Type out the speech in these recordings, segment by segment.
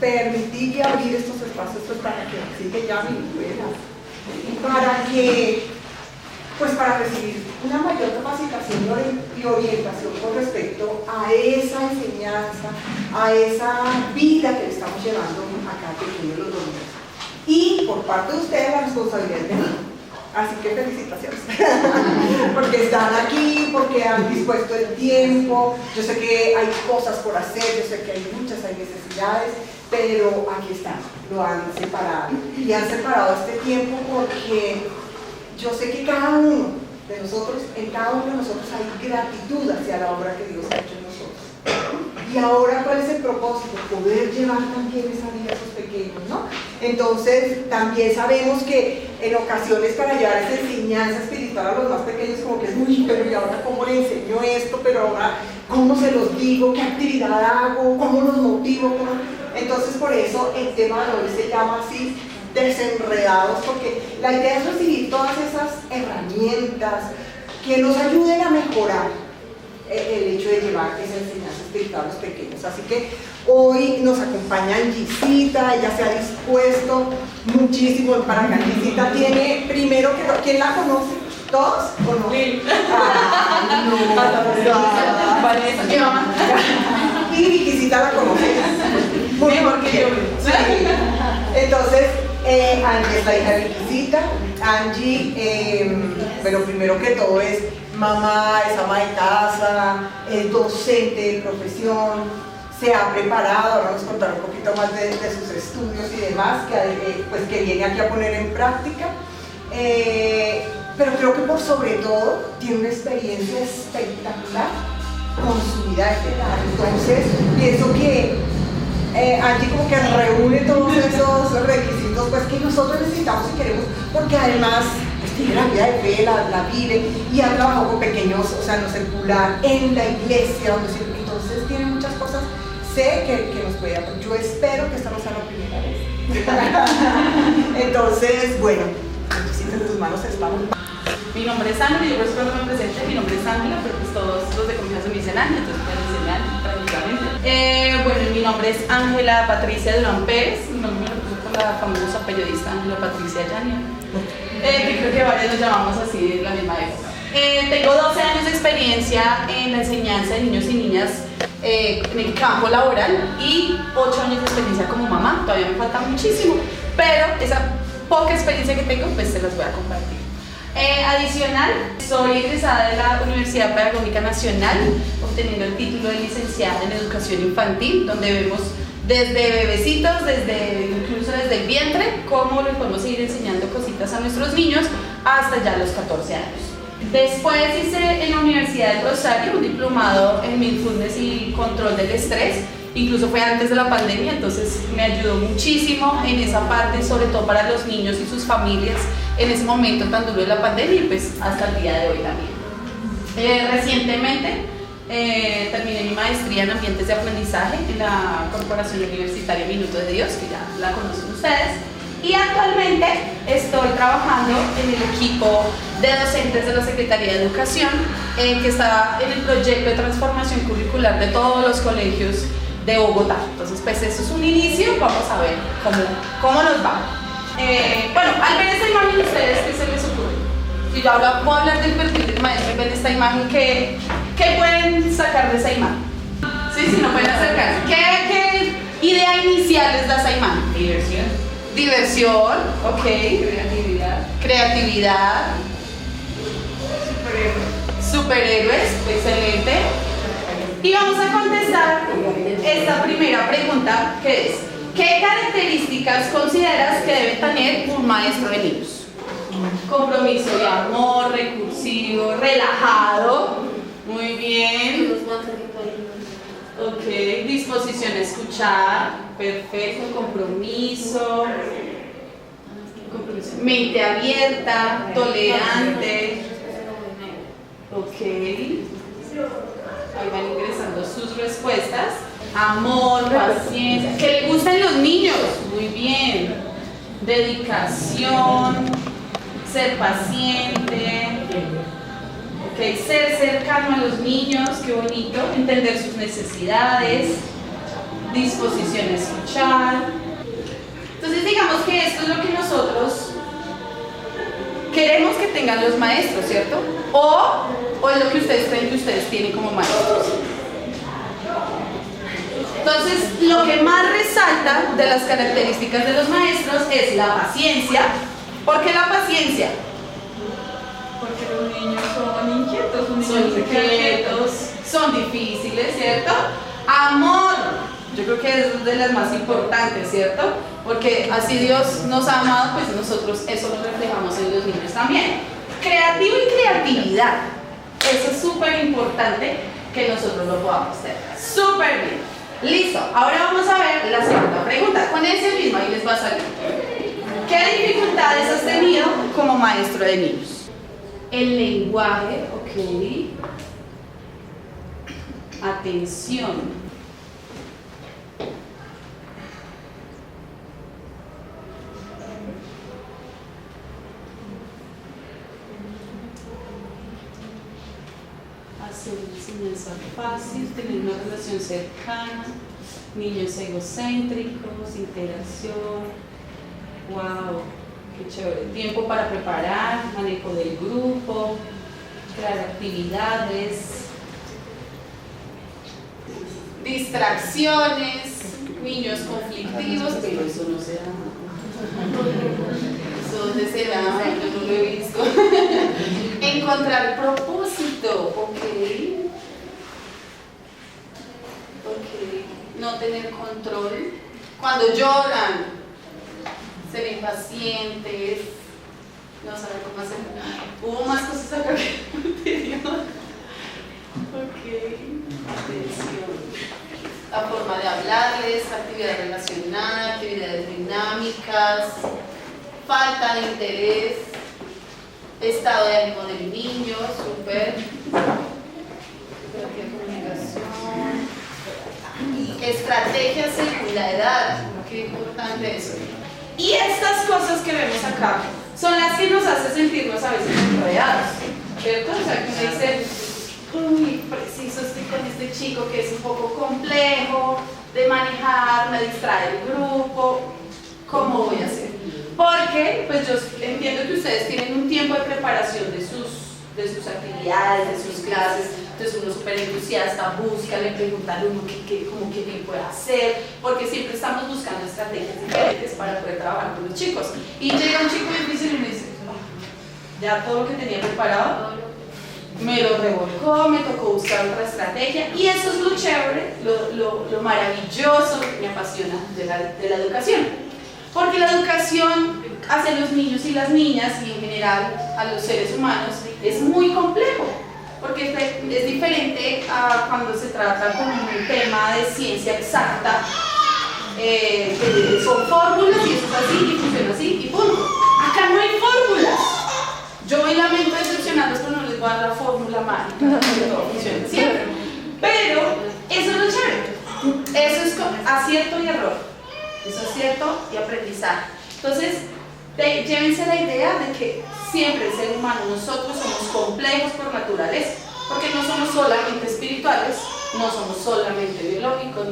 permitir y abrir estos espacios pues, para que siga ya mi escuela y para que, pues para recibir una mayor capacitación y orientación con respecto a esa enseñanza, a esa vida que le estamos llevando acá a pequeños los domingos. Y por parte de ustedes la responsabilidad es de mí. Así que felicitaciones, porque están aquí, porque han dispuesto el tiempo. Yo sé que hay cosas por hacer, yo sé que hay necesidades, pero aquí están, lo han separado. Y han separado este tiempo porque yo sé que cada uno de nosotros, en cada uno de nosotros hay gratitud hacia la obra que Dios ha hecho en nosotros. Y ahora, ¿cuál es el propósito? Poder llevar también esa vida a esos pequeños, ¿no? Entonces, también sabemos que en ocasiones para llevar esa enseñanza espiritual a los más pequeños, como que es, uy, pero ¿y ahora cómo le enseño esto? Pero ahora, ¿cómo se los digo? ¿Qué actividad hago? ¿Cómo los motivo? ¿Cómo? Entonces, por eso el tema de hoy se llama así, desenredados, porque la idea es recibir todas esas herramientas que nos ayuden a mejorar el hecho de llevar esa enseñanza espiritual a los pequeños. Así que hoy nos acompaña Angisita, ella se ha dispuesto muchísimo para que Angisita tiene, primero que ¿quién la conoce? ¿Todos o no? Sí. Y Viquisita la conoce mejor que yo. Sí. Entonces, Angie es la hija de Viquisita. Angie, pero primero que todo es mamá, es ama de casa, es docente de profesión, se ha preparado, ahora nos contará un poquito más de sus estudios y demás, pues, que viene aquí a poner en práctica, pero creo que por sobre todo tiene una experiencia espectacular con su vida de pedagog. Entonces pienso que Angie como que reúne todos esos requisitos pues, que nosotros necesitamos y queremos, porque además tiene la vida de fe, la vive y ha trabajado con pequeños, o sea, en lo secular, en la iglesia, entonces tiene muchas cosas, sé que nos puede apoyar. Yo espero que esta no sea la primera vez. Entonces, bueno, en tus manos estamos. Mi nombre es Ángela, yo espero que me presente, mi nombre es Ángela, pero pues todos los de confianza me dicen Ángela, entonces me dicen Ángela tranquilamente. Bueno, mi nombre es Ángela Patricia Durán Pérez, mi nombre me lo puso con la famosa periodista Ángela Patricia Yania. Que creo que varios nos llamamos así de la misma época. Tengo 12 años de experiencia en la enseñanza de niños y niñas en el campo laboral y 8 años de experiencia como mamá. Todavía me falta muchísimo, pero esa poca experiencia que tengo pues se las voy a compartir. Adicional, soy egresada de la Universidad Pedagógica Nacional, obteniendo el título de licenciada en Educación Infantil, donde vemos desde bebecitos, incluso desde el vientre, cómo les podemos seguir enseñando cositas a nuestros niños hasta ya los 14 años. Después hice en la Universidad del Rosario un diplomado en Mindfulness y Control del Estrés, incluso fue antes de la pandemia, entonces me ayudó muchísimo en esa parte, sobre todo para los niños y sus familias en ese momento tan duro de la pandemia y pues hasta el día de hoy también. Recientemente terminé mi maestría en ambientes de aprendizaje en la Corporación Universitaria Minuto de Dios, que ya la conocen ustedes, y actualmente estoy trabajando en el equipo de docentes de la Secretaría de Educación, que está en el proyecto de transformación curricular de todos los colegios de Bogotá. Entonces pues eso es un inicio, vamos a ver cómo nos va. Bueno, al ver esta imagen, ¿ustedes qué se les ocurre? Si yo ahora puedo hablar del perfil del maestro y ver esta imagen, ¿qué pueden sacar de esa imagen? Sí, no pueden acercarse. ¿Qué idea inicial les da esa imagen? Diversión, ok. Creatividad. Superhéroes, excelente. Y vamos a contestar esta primera pregunta, que es: ¿qué características consideras que debe tener un maestro de niños? Compromiso de amor, recursivo, relajado. Muy bien. Ok, disposición a escuchar. Perfecto. Compromiso. Mente abierta, tolerante. Ok. Ahí van ingresando sus respuestas. Amor, paciencia. ¿Qué le gustan los niños? Muy bien. Dedicación. Ser paciente. Ok, ser cercano a los niños, qué bonito. Entender sus necesidades. disposición a escuchar. Entonces digamos que esto es lo que nosotros queremos que tengan los maestros, ¿cierto? O es lo que ustedes creen que ustedes tienen como maestros. Entonces, lo que más resalta de las características de los maestros es la paciencia. ¿Por qué la paciencia? Porque los niños son inquietos, son difíciles, ¿cierto? Amor, yo creo que es de las más importantes, ¿cierto? Porque así Dios nos ha amado, pues nosotros eso lo reflejamos en los niños también. Creativo y creatividad, eso es súper importante que nosotros lo podamos tener. Súper bien. Listo, ahora vamos a ver la segunda pregunta. Con ese mismo ahí les va a salir. ¿Qué dificultades has tenido como maestro de niños? El lenguaje, ok. Atención. Hacer enseñanza fácil, tener una relación cercana, niños egocéntricos, interacción. Wow, qué chévere. Tiempo para preparar, manejo del grupo, crear actividades, distracciones, niños conflictivos, pero eso no se da. Eso dónde se da, yo no lo he visto. Encontrar propósito, ok. No tener control. Cuando lloran, ser impacientes, no saber cómo hacer. Hubo más cosas acá que anterior. Ok, atención. La forma de hablarles, actividad relacionada, actividades dinámicas, falta de interés, estado de ánimo del niño, súper. Comunicación. Estrategias según la edad, qué importante eso. Y estas cosas que vemos acá son las que nos hacen sentirnos a veces enredados, ¿cierto? O sea, que uno dice, uy, preciso estoy con este chico que es un poco complejo de manejar, me distrae el grupo, ¿cómo voy a hacer? Porque, pues yo entiendo que ustedes tienen un tiempo de preparación de sus actividades, de sus clases. Entonces uno súper entusiasta, busca, le pregunta al uno qué puede hacer, porque siempre estamos buscando estrategias diferentes para poder trabajar con los chicos. Y llega un chico difícil y me dice, ya todo lo que tenía preparado, me lo revolcó, me tocó buscar otra estrategia, y eso es lo chévere, lo maravilloso que me apasiona de la educación. Porque la educación hacia los niños y las niñas, y en general a los seres humanos, es muy complejo. Porque es diferente a cuando se trata con un tema de ciencia exacta, que son fórmulas y eso es así y funciona así y punto. Acá no hay fórmulas. Yo me lamento decepcionarlos, pero no les voy a dar la fórmula mágica que todo funciona siempre. Pero eso es lo chévere. Eso es acierto y error. Eso es acierto y aprendizaje. Entonces, llévense la idea de que siempre el ser humano, nosotros somos complejos por naturaleza, porque no somos solamente espirituales, no somos solamente biológicos,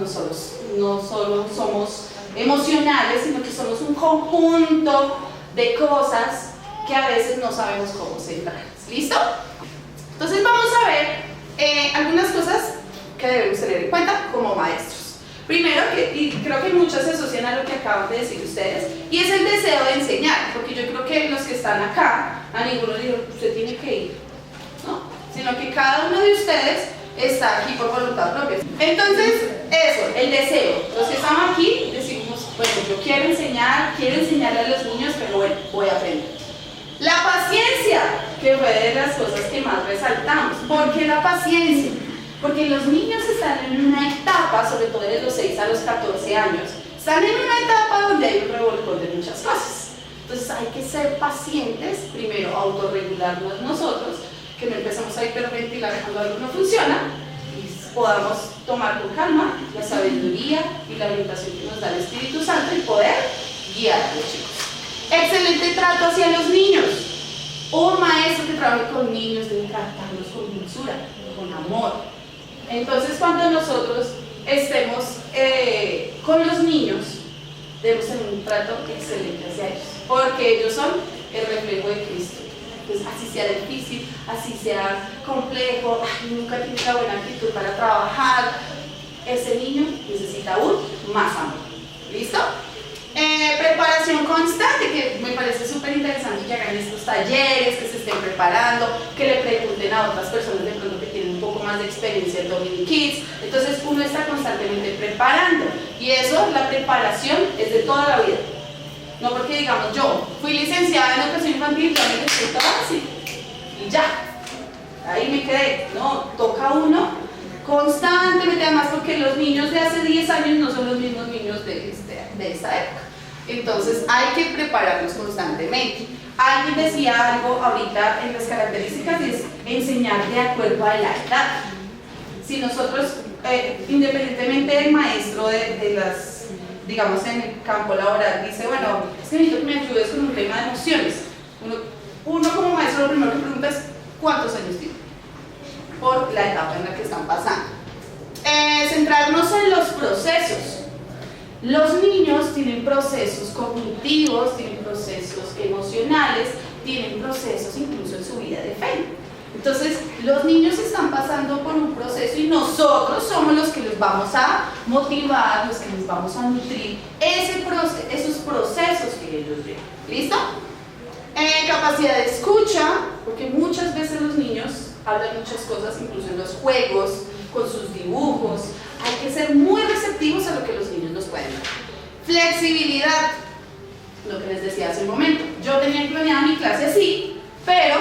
no solo somos emocionales, sino que somos un conjunto de cosas que a veces no sabemos cómo centrarlas. ¿Listo? Entonces vamos a ver algunas cosas que debemos tener en cuenta como maestros. Primero, y creo que muchos se asocian a lo que acaban de decir ustedes, y es el deseo de enseñar, porque yo creo que los que están acá, a ninguno les digo, usted tiene que ir, ¿no? Sino que cada uno de ustedes está aquí por voluntad propia. Entonces, eso, el deseo. Los que estamos aquí decimos, bueno, yo quiero enseñarle a los niños, pero bueno, voy a aprender. La paciencia, que fue de las cosas que más resaltamos. ¿Por qué la paciencia? Porque los niños están en una etapa, sobre todo de los 6 a los 14 años, están en una etapa donde hay un revolcón de muchas cosas. Entonces hay que ser pacientes, primero autorregularnos nosotros, que no empezamos a hiperventilar cuando algo no funciona, y podamos tomar con calma la sabiduría y la orientación que nos da el Espíritu Santo y poder guiar a los chicos. Excelente trato hacia los niños. Un maestro que trabaje con niños debe tratarlos con dulzura, con amor. Entonces cuando nosotros estemos con los niños, debemos tener un trato excelente hacia ellos, porque ellos son el reflejo de Cristo. Entonces, así sea difícil, así sea complejo, nunca tiene la buena actitud para trabajar, ese niño necesita aún más amor. ¿Listo? Preparación constante, que me parece súper interesante que hagan estos talleres, que se estén preparando, que le pregunten a otras personas de pronto que tienen un poco más de experiencia en Dominic Kids. Entonces uno está constantemente preparando, y eso, la preparación es de toda la vida. No porque digamos yo fui licenciada en educación infantil, ya me quedé todo así y ya, ahí me quedé. No, toca uno constantemente, además porque los niños de hace 10 años no son los mismos niños de esta época. Entonces hay que prepararnos constantemente. Alguien decía algo ahorita en las características, y es enseñar de acuerdo a la edad. Si nosotros, independientemente del maestro de las, digamos, en el campo laboral, dice, bueno, es que necesito que me ayudes con un tema de emociones. Uno como maestro lo primero que pregunta es, ¿cuántos años tiene? Por la etapa en la que están pasando. Centrarnos en los procesos. Los niños tienen procesos cognitivos, tienen procesos emocionales, tienen procesos incluso en su vida de fe. Entonces, los niños están pasando por un proceso y nosotros somos los que los vamos a motivar, los que les vamos a nutrir esos procesos que ellos ven. ¿Listo? Capacidad de escucha, porque muchas veces los niños hablan muchas cosas, incluso en los juegos, con sus dibujos. Hay que ser muy receptivos a lo que los niños nos pueden dar. Flexibilidad, lo que les decía hace un momento. Yo tenía planeada mi clase así, pero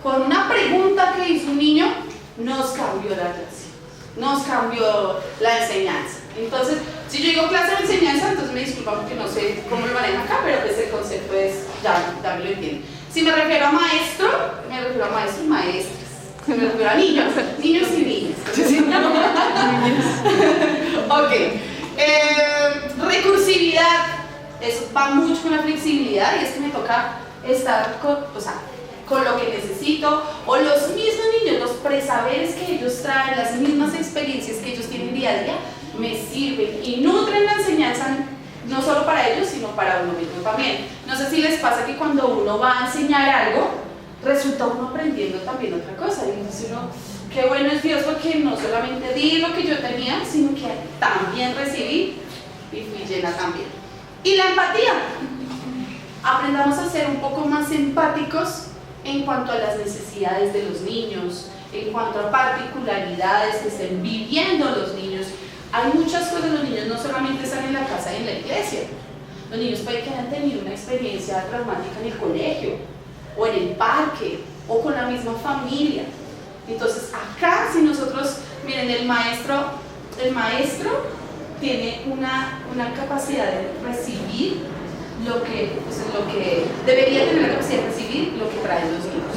con una pregunta que hizo un niño, nos cambió la clase, nos cambió la enseñanza. Entonces, si yo digo clase de enseñanza, entonces me disculpan porque no sé cómo lo manejan acá, pero pues el concepto es, ya me lo entienden. Si me refiero a maestro, me refiero a maestros y maestras. Me refiero a niños y niñas. Ok. Recursividad, eso va mucho con la flexibilidad, y es que me toca estar con lo que necesito, o los mismos niños, los presaberes que ellos traen, las mismas experiencias que ellos tienen día a día, me sirven y nutren la enseñanza, no solo para ellos, sino para uno mismo también. No sé si les pasa que cuando uno va a enseñar algo, resulta uno aprendiendo también otra cosa, y dice uno, qué bueno es Dios, porque no solamente di lo que yo tenía, sino que también recibí y fui llena también. Y la empatía, aprendamos a ser un poco más empáticos en cuanto a las necesidades de los niños, en cuanto a particularidades que estén viviendo los niños. Hay muchas cosas, los niños no solamente están en la casa y en la iglesia, los niños pueden que hayan tenido una experiencia traumática en el colegio, o en el parque, o con la misma familia. Entonces acá, si nosotros, miren, el maestro tiene una capacidad de recibir lo que debería tener la capacidad de recibir lo que traen los niños,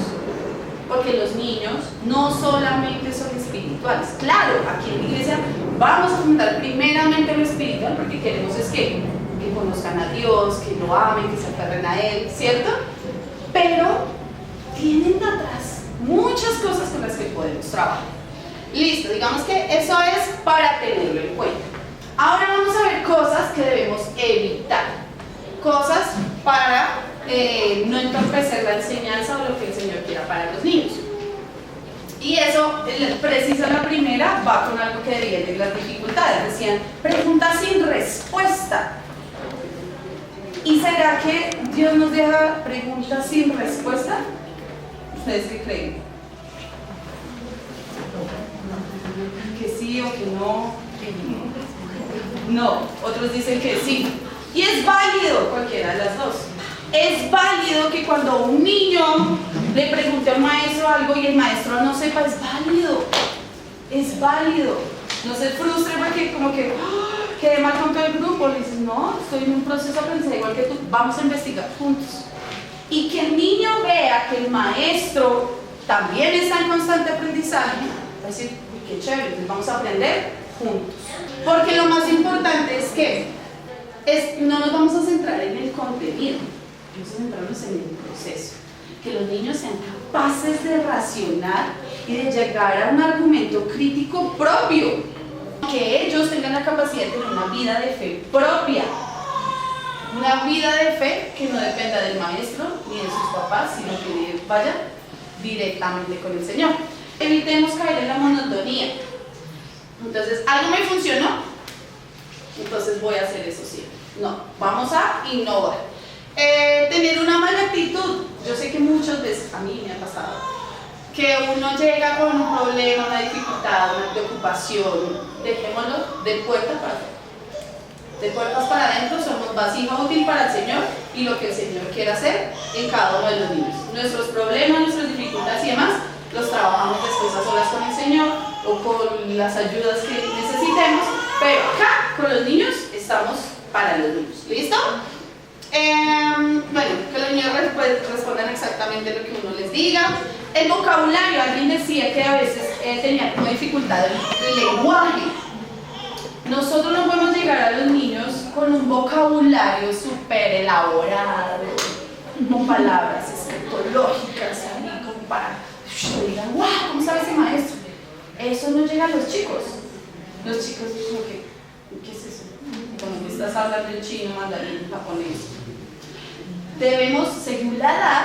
porque los niños no solamente son espirituales. Claro, aquí en la iglesia vamos a fomentar primeramente lo espiritual, porque queremos es que conozcan a Dios, que lo amen, que se aferren a Él, ¿cierto? Pero tienen atrás muchas cosas con las que podemos trabajar. Listo, digamos que eso es para tenerlo en cuenta. Ahora vamos a ver cosas que debemos evitar, cosas para no entorpecer la enseñanza o lo que el Señor quiera para los niños. Y eso, precisa la primera, va con algo que deriva de las dificultades. Decían, preguntas sin respuesta. ¿Y será que Dios nos deja preguntas sin respuesta? ¿Ustedes qué creen? ¿Que sí o que no? No, otros dicen que sí. Y es válido cualquiera de las dos. Es válido que cuando un niño le pregunte a un maestro algo y el maestro no sepa, es válido. Es válido. No se frustre porque como que quedé mal con todo el grupo. Le dices, no, estoy en un proceso de aprendizaje igual que tú, vamos a investigar juntos. Y que el niño vea que el maestro también está en constante aprendizaje, va a decir, qué chévere, entonces vamos a aprender juntos. Porque lo más importante es que no nos vamos a centrar en el contenido, vamos a centrarnos en el proceso. Que los niños sean capaces de racionar y de llegar a un argumento crítico propio. Que ellos tengan la capacidad de tener una vida de fe propia. Una vida de fe que no dependa del maestro ni de sus papás, sino que vaya directamente con el Señor. Evitemos caer en la monotonía. Entonces, algo me funcionó, entonces voy a hacer eso siempre. No, vamos a innovar. Tener una mala actitud. Yo sé que muchas veces, a mí me ha pasado, que uno llega con un problema, una dificultad, una preocupación, dejémoslo de puerta para afuera. De puertas para adentro somos vasija útil para el Señor y lo que el Señor quiere hacer en cada uno de los niños. Nuestros problemas, nuestras dificultades y demás, los trabajamos después a solas con el Señor o con las ayudas que necesitemos, pero acá con los niños estamos para los niños. ¿Listo? Bueno, que los niños respondan exactamente lo que uno les diga. El vocabulario, alguien decía que a veces tenía como dificultad el lenguaje. Nosotros no podemos llegar a los niños con un vocabulario súper elaborado, con palabras escatológicas, como para que digan, ¡wow! ¿Cómo sabe ese maestro? Eso no llega a los chicos. Los chicos como que, ¿qué es eso? Como que estás hablando en chino, mandarín, japonés. Debemos, según la edad,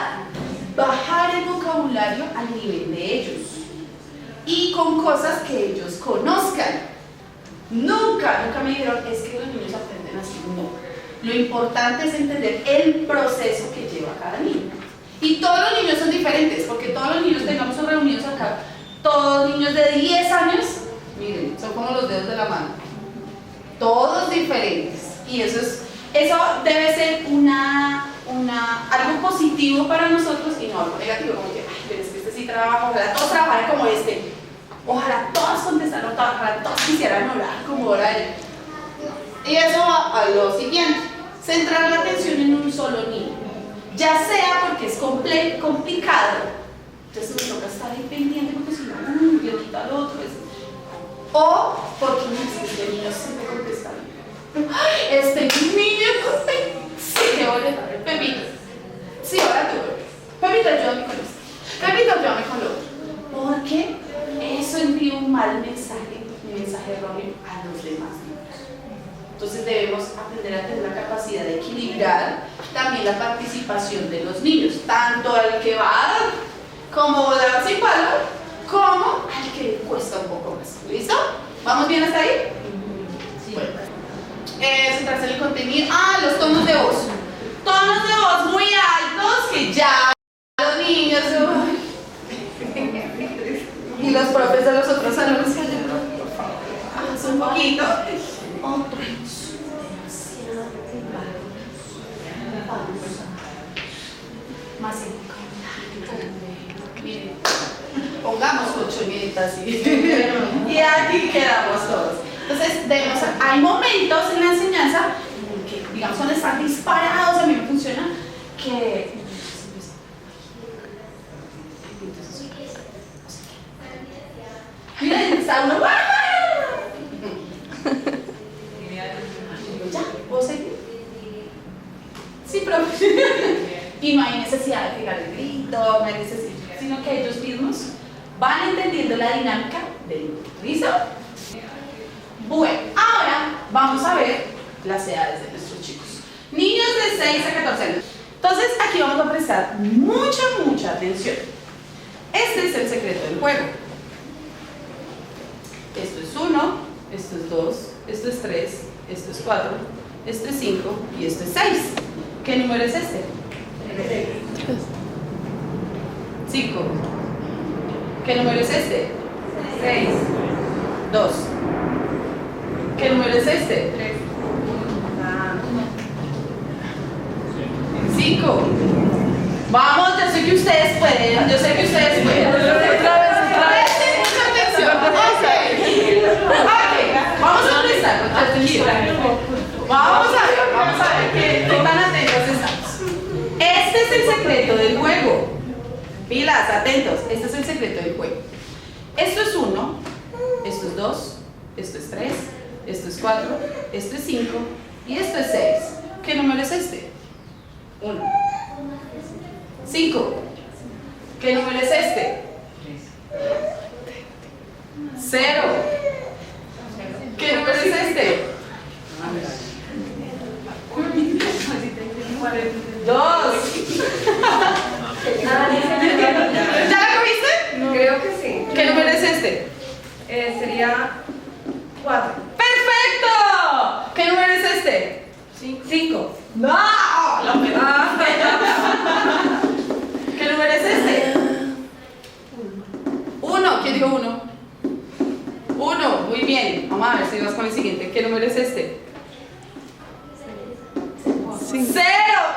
bajar el vocabulario al nivel de ellos y con cosas que ellos conozcan. Nunca me dijeron, es que los niños aprenden así. No. Lo importante es entender el proceso que lleva cada niño. Y todos los niños son diferentes, porque todos los niños, tengamos reunidos acá, todos niños de 10 años, miren, son como los dedos de la mano. Todos diferentes. Y eso debe ser algo positivo para nosotros y no algo negativo, como que, ay, pero es que este sí trabaja, ojalá todos trabajaran como este. Ojalá todos contestaran, ojalá todos quisieran orar como ora él. Y eso va a lo siguiente: centrar la atención en un solo niño, ya sea porque es complicado, entonces me toca estar ahí pendiente porque si no, yo quito al otro, o porque este niño siempre contesta bien. Este niño sí que voy a dejar el Pepito. Sí, ahora tú, Pepito, ayúdame con esto. Pepito, ayúdame con lo otro. ¿Por qué? Eso envía un mal mensaje, un mensaje erróneo a los demás niños. Entonces debemos aprender a tener la capacidad de equilibrar también la participación de los niños, tanto al que va como dar sin palo, como al que le cuesta un poco más. ¿Listo? ¿Vamos bien hasta ahí? Sí. Bueno. Centrarse en el contenido. Los tonos de voz. Tonos de voz muy altos que ya los niños... Y los profes de los otros salones que un poquito. Otros demasiado bajos. Más miren, pongamos 8 minutos así. Y aquí quedamos todos. Entonces, hay momentos en la enseñanza que, digamos, son estar disparados, a mí me funciona, que miren, está uno. Ya, ¿puedo seguir? Sí, profe. Y no hay necesidad de pegar el grito, no hay necesidad, sino que ellos mismos van entendiendo la dinámica del grupo. ¿Listo? Bueno, ahora vamos a ver las edades de nuestros chicos. Niños de 6 a 14 años. Entonces, aquí vamos a prestar mucha atención. Este es el secreto del juego. Esto es 1, esto es 2, esto es 3, esto es 4, esto es 5 y esto es 6. ¿Qué número es este? 5. ¿Qué número es este? 6. 2. ¿Qué número es este? 3. 5. Vamos, yo sé que ustedes pueden, Otra vez, mucha atención. Ok, vamos a empezar, vamos a ver qué tan atentos estamos. Este es el secreto del juego. Pilas, atentos, este es el secreto del juego. Esto es 1, esto es 2, esto es 3, esto es 4, esto es 5 y esto es 6. ¿Qué número es este? 1. 5. ¿Qué número es este? 0. 2. ¿Ya la cogiste? Creo que sí. ¿Qué número es este? Sería 4. ¡Perfecto! ¿Qué número es este? 5. ¡No! ¿Qué número es este? 1. ¿Quién dijo 1? 1. Muy bien. Vamos a ver si vas con el siguiente. ¿Qué número es este? 0.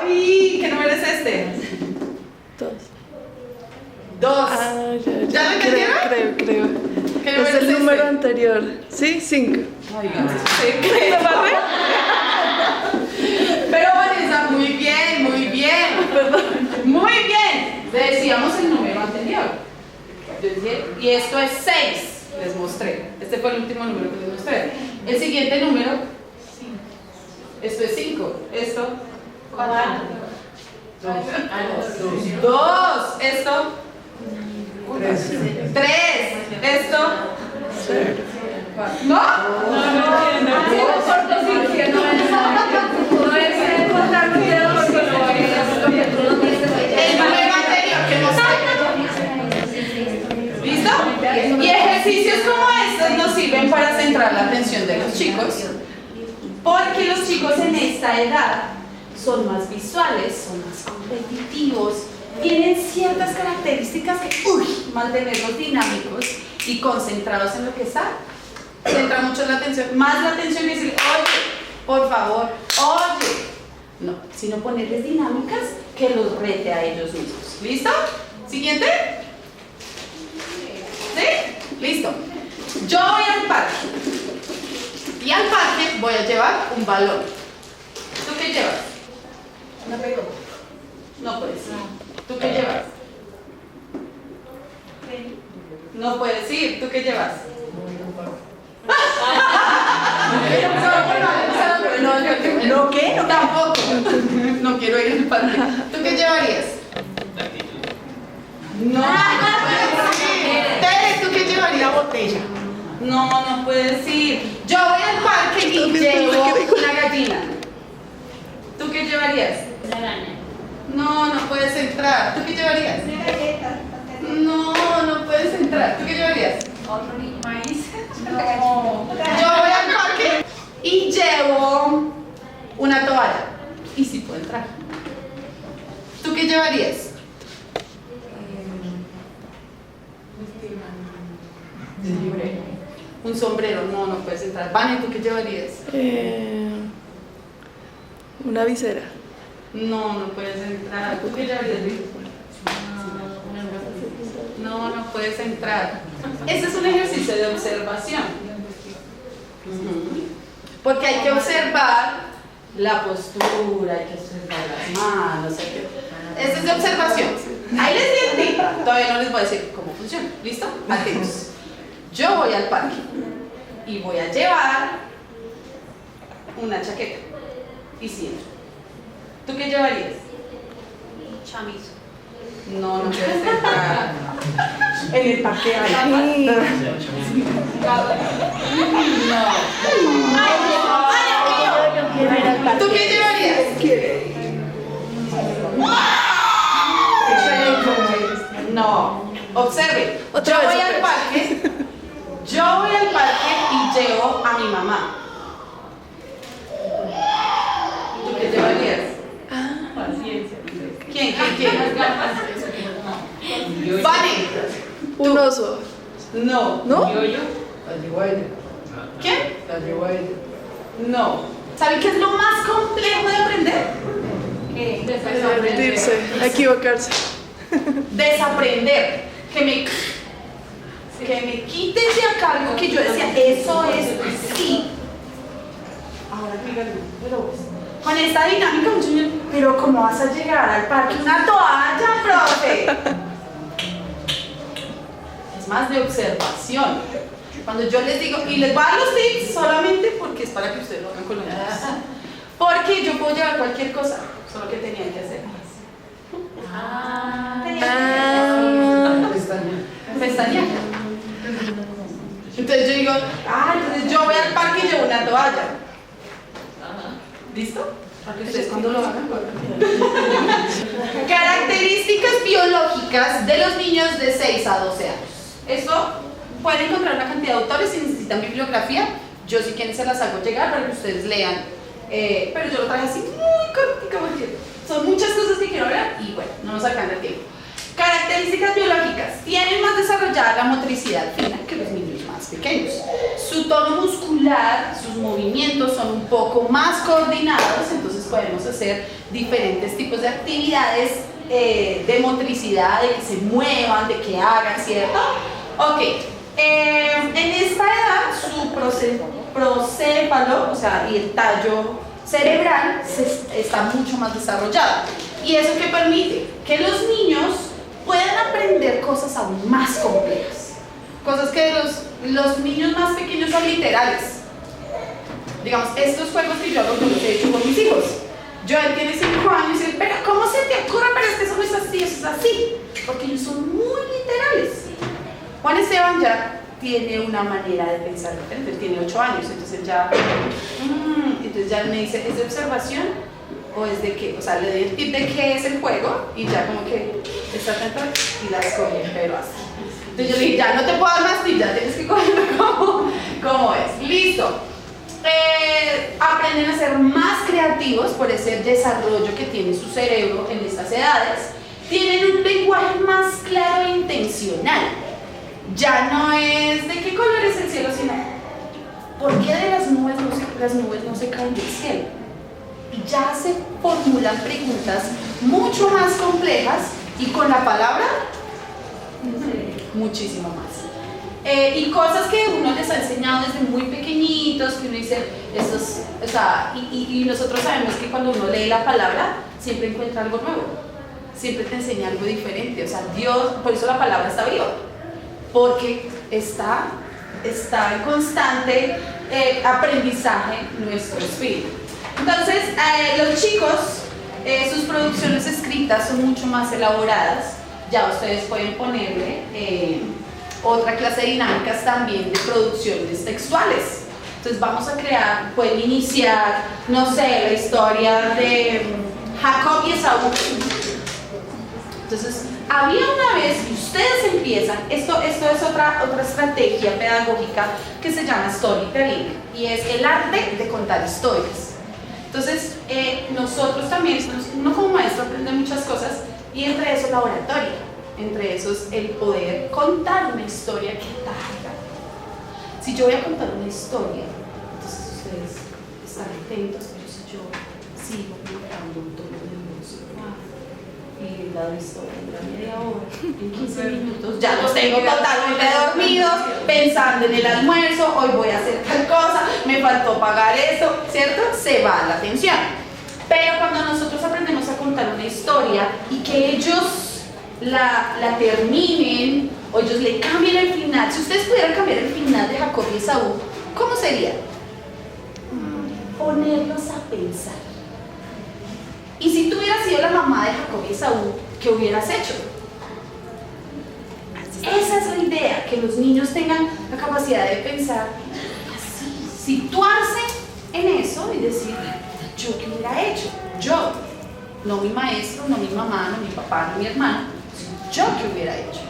¿Y qué número es este? 2. ¿Ya lo entendieron? Creo. ¿Qué número Es el este? número anterior. ¿Sí? 5. Oigan, ¿sí? Pero Vanessa, muy bien, muy bien. Muy bien. Decíamos el número anterior. Yo dije, y esto es 6. Les mostré. Este fue el último número que les mostré. El siguiente número. Esto es 5. Esto. 2. Esto. 3. Esto. ¿No? El número anterior que mostré. ¿Listo? Y ejercicios como estos nos sirven para centrar la atención de los chicos, porque los chicos en esta edad son más visuales, son más competitivos, tienen ciertas características que, mantenerlos dinámicos y concentrados en lo que están, centra mucho la atención, más la atención que decir, oye, por favor, oye, no, sino ponerles dinámicas que los rete a ellos mismos. ¿Listo? ¿Siguiente? ¿Sí? Listo. Yo voy al parque y al parque voy a llevar un balón. ¿Tú qué llevas? Una pelota. No puedes. ¿Tú qué llevas? No puedes ir. ¿Tú qué llevas? ¿No qué? No, tampoco. No quiero ir al parque. ¿Tú qué llevarías? No, no puedes ir. Tere, ¿tú qué llevarías? Una botella. No, no puedes ir. Yo voy al parque y llevo una gallina. ¿Tú qué llevarías? Una araña. No, no puedes entrar. ¿Tú qué llevarías? Una galleta. No, no puedes entrar. ¿Tú qué llevarías? Otro maíz. No. Yo voy al parque y llevo una toalla. Y sí puedo entrar. ¿Tú qué llevarías? Un sombrero. No, no puedes entrar. Vane, ¿tú qué llevarías? Una visera. No, no puedes entrar. ¿Tú qué llevarías, Luis? No, no puedes entrar. Ese es un ejercicio de observación. Porque hay que observar la postura, hay que observar las manos. Ese es de observación. Ahí les di el tip. Todavía no les voy a decir cómo funciona. ¿Listo? Atentos. Yo voy al parque y voy a llevar una chaqueta y siento. ¿Tú qué llevarías? Chamizo. No, no puedes entrar. En el parque hay. No. ¿Tú qué llevarías? No. Observe. Otra Yo vez, voy otra al vez. parque. Yo voy al parque y llevo a mi mamá. ¿Tú qué llevarías? Paciencia. ¿Quién? Vale. Un oso. No. ¿No? ¿Quién? No. ¿Saben qué es lo más complejo de aprender? Divertirse. Equivocarse. Desaprender. Que me quites de acá algo que yo decía, eso es sí. Ahora díganme, pero con esta dinámica, pero ¿cómo vas a llegar al parque? Una toalla, profe. Es más de observación. Cuando yo les digo, y les voy a dar los tips solamente porque es para que ustedes lo hagan con los niños. Porque yo puedo llevar cualquier cosa, solo que tenían que hacer. Pestañear. Entonces yo digo, entonces yo voy al parque y llevo una toalla. ¿Listo? Para que ustedes cuando lo hagan lo hagan. Características biológicas de los niños de 6 a 12 años. Esto pueden encontrar una cantidad de autores si necesitan bibliografía. Yo si quieren se las hago llegar para que ustedes lean. Pero yo lo traje así muy cortico porque son muchas cosas que quiero hablar y bueno, no nos alcanza el tiempo. Características biológicas. Tienen más desarrollada la motricidad fina que los niños más pequeños. Su tono muscular, sus movimientos son un poco más coordinados, entonces podemos hacer diferentes tipos de actividades de motricidad, de que se muevan, de que hagan, ¿cierto? Ok. En esta edad, su procéfalo, o sea, y el tallo cerebral está mucho más desarrollado. ¿Y eso qué permite? Que los niños puedan aprender cosas aún más complejas. Cosas que los niños más pequeños son literales. Digamos, estos juegos que yo hago, yo los he hecho con mis hijos. Joel tiene 5 años y él, pero ¿cómo se te ocurre? Pero es que eso no es así, eso es así. Porque ellos son muy literales. Juan Esteban ya tiene una manera de pensar diferente, él tiene 8 años, entonces ya me dice, ¿es de observación o es de qué? O sea, le doy el tip de qué es el juego y ya como que está atento y las coge, pero así. Entonces yo le dije, ya no te puedo dar más tips, ya tienes que cogerlo como es. Listo. Aprenden a ser más creativos por ese desarrollo que tiene su cerebro en estas edades. Tienen un lenguaje más claro e intencional. Ya no es de qué color es el cielo, sino ¿por qué de las nubes no se caen del cielo? Y ya se formulan preguntas mucho más complejas y con la palabra muchísimo más. Y cosas que uno les ha enseñado desde muy pequeñitos, que uno dice, estos, o sea, y nosotros sabemos que cuando uno lee la palabra, siempre encuentra algo nuevo, siempre te enseña algo diferente, o sea, Dios, por eso la palabra está viva, porque está en constante aprendizaje nuestro espíritu. Entonces, los chicos, sus producciones escritas son mucho más elaboradas, ya ustedes pueden ponerle otra clase de dinámicas también de producciones textuales. Entonces vamos a crear, pueden iniciar, no sé, la historia de Jacob y Esaú. Entonces, había una vez y ustedes empiezan, esto es otra estrategia pedagógica que se llama storytelling y es el arte de contar historias. Entonces, nosotros también, uno como maestro aprende muchas cosas y entre eso la oratoria. Entre esos, el poder contar una historia que tarda. Si yo voy a contar una historia, entonces ustedes están atentos, pero si yo sigo contando un tono de voz y la historia dura media hora, en 15 minutos, ya los tengo totalmente dormidos, pensando en el almuerzo, hoy voy a hacer tal cosa, me faltó pagar esto, ¿cierto? Se va la atención. Pero cuando nosotros aprendemos a contar una historia y que ellos la terminen o ellos le cambien el final, si ustedes pudieran cambiar el final de Jacob y Esaú, ¿cómo sería? Ponerlos a pensar. Y si tú hubieras sido la mamá de Jacob y Esaú, ¿qué hubieras hecho? Esa es la idea, que los niños tengan la capacidad de pensar, situarse en eso y decir, ¿yo qué hubiera hecho? Yo, no mi maestro, no mi mamá, no mi papá, no mi hermano, ¿yo qué hubiera hecho?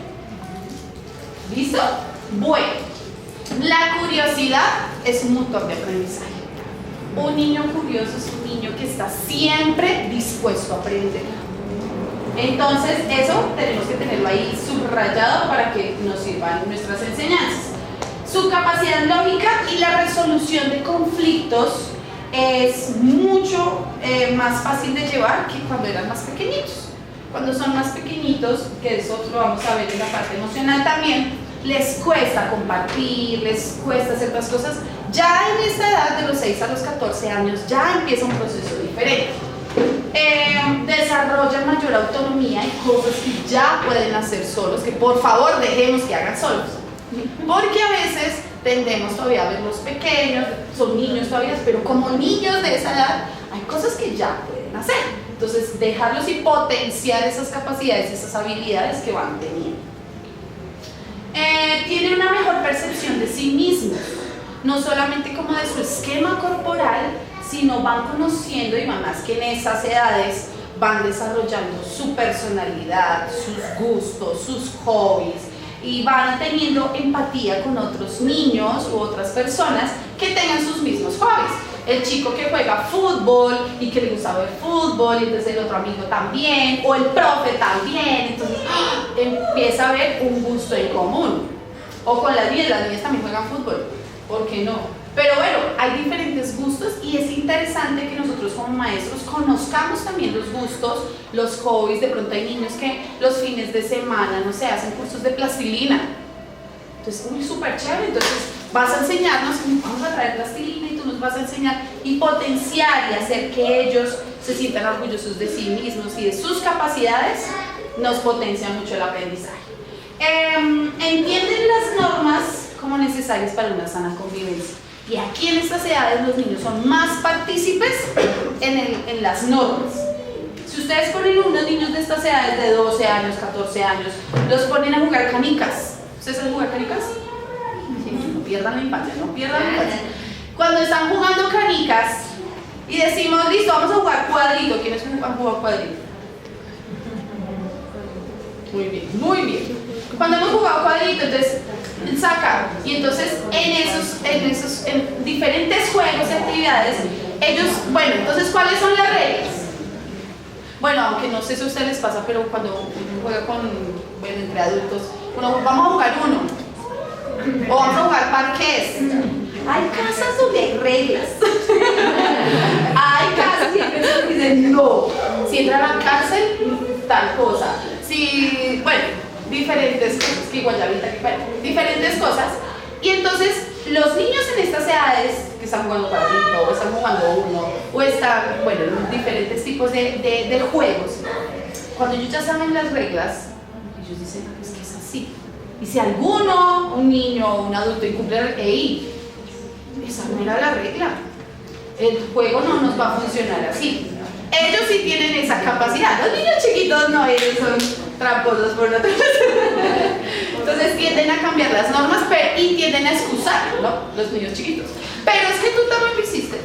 ¿Listo? Bueno, la curiosidad es un motor de aprendizaje. Un niño curioso es un niño que está siempre dispuesto a aprender. Entonces, eso tenemos que tenerlo ahí subrayado para que nos sirvan nuestras enseñanzas. Su capacidad lógica y la resolución de conflictos es mucho más fácil de llevar que cuando eran más pequeñitos. Cuando son más pequeñitos, que eso lo vamos a ver en la parte emocional también, les cuesta compartir, les cuesta ciertas cosas. Ya en esta edad, de los 6 a los 14 años, ya empieza un proceso diferente. Desarrollan mayor autonomía y cosas que ya pueden hacer solos, que por favor dejemos que hagan solos. Porque a veces tendemos todavía a verlos pequeños, son niños todavía, pero como niños de esa edad, hay cosas que ya pueden hacer. Entonces, dejarlos y potenciar esas capacidades, esas habilidades que van teniendo. Tienen una mejor percepción de sí mismos, no solamente como de su esquema corporal, sino van conociendo y van más que en esas edades, van desarrollando su personalidad, sus gustos, sus hobbies y van teniendo empatía con otros niños u otras personas que tengan sus mismos hobbies. El chico que juega fútbol y que le gusta ver fútbol y entonces el otro amigo también, o el profe también, entonces empieza a haber un gusto en común. O con las niñas también juegan fútbol, ¿por qué no? Pero bueno, hay diferentes gustos y es interesante que nosotros como maestros conozcamos también los gustos, los hobbies. De pronto hay niños que los fines de semana, no sé, hacen cursos de plastilina. Entonces, súper chévere. Entonces, vas a enseñarnos, vamos a traer plastilina y tú nos vas a enseñar y potenciar y hacer que ellos se sientan orgullosos de sí mismos y de sus capacidades, nos potencia mucho el aprendizaje. Entienden las normas como necesarias para una sana convivencia. Y aquí en estas edades los niños son más partícipes en las normas. Si ustedes ponen unos niños de estas edades de 12 años, 14 años, los ponen a jugar canicas. ¿Ustedes saben jugar canicas? Sí, no pierdan la infancia, no pierdan la infancia. Cuando están jugando canicas y decimos, listo, vamos a jugar cuadrito. ¿Quiénes han jugado cuadrito? Muy bien, muy bien. Cuando hemos jugado cuadrito, entonces saca, y entonces en diferentes juegos y actividades, ellos, bueno, entonces ¿cuáles son las reglas? Bueno, aunque no sé si a ustedes les pasa, pero cuando uno juega entre adultos, vamos a jugar uno, o vamos a jugar parqués. Hay casas donde hay reglas. Hay casas que dicen no, si entra a la cárcel, tal cosa. Si, bueno, diferentes cosas, que igual ya ahorita, bueno, diferentes cosas. Y entonces los niños en estas edades que están jugando cuadrito, o están jugando uno, o están, bueno, diferentes tipos de juegos, cuando ellos ya saben las reglas, ellos dicen, es que es así. Y si alguno, un niño o un adulto incumple la ley, esa no era la regla, el juego no nos va a funcionar así. Ellos sí tienen esa capacidad, los niños chiquitos no, ellos son tramposos por naturaleza. Entonces tienden a cambiar las normas y tienden a excusar, ¿no? Los niños chiquitos. Pero es que tú también lo hiciste.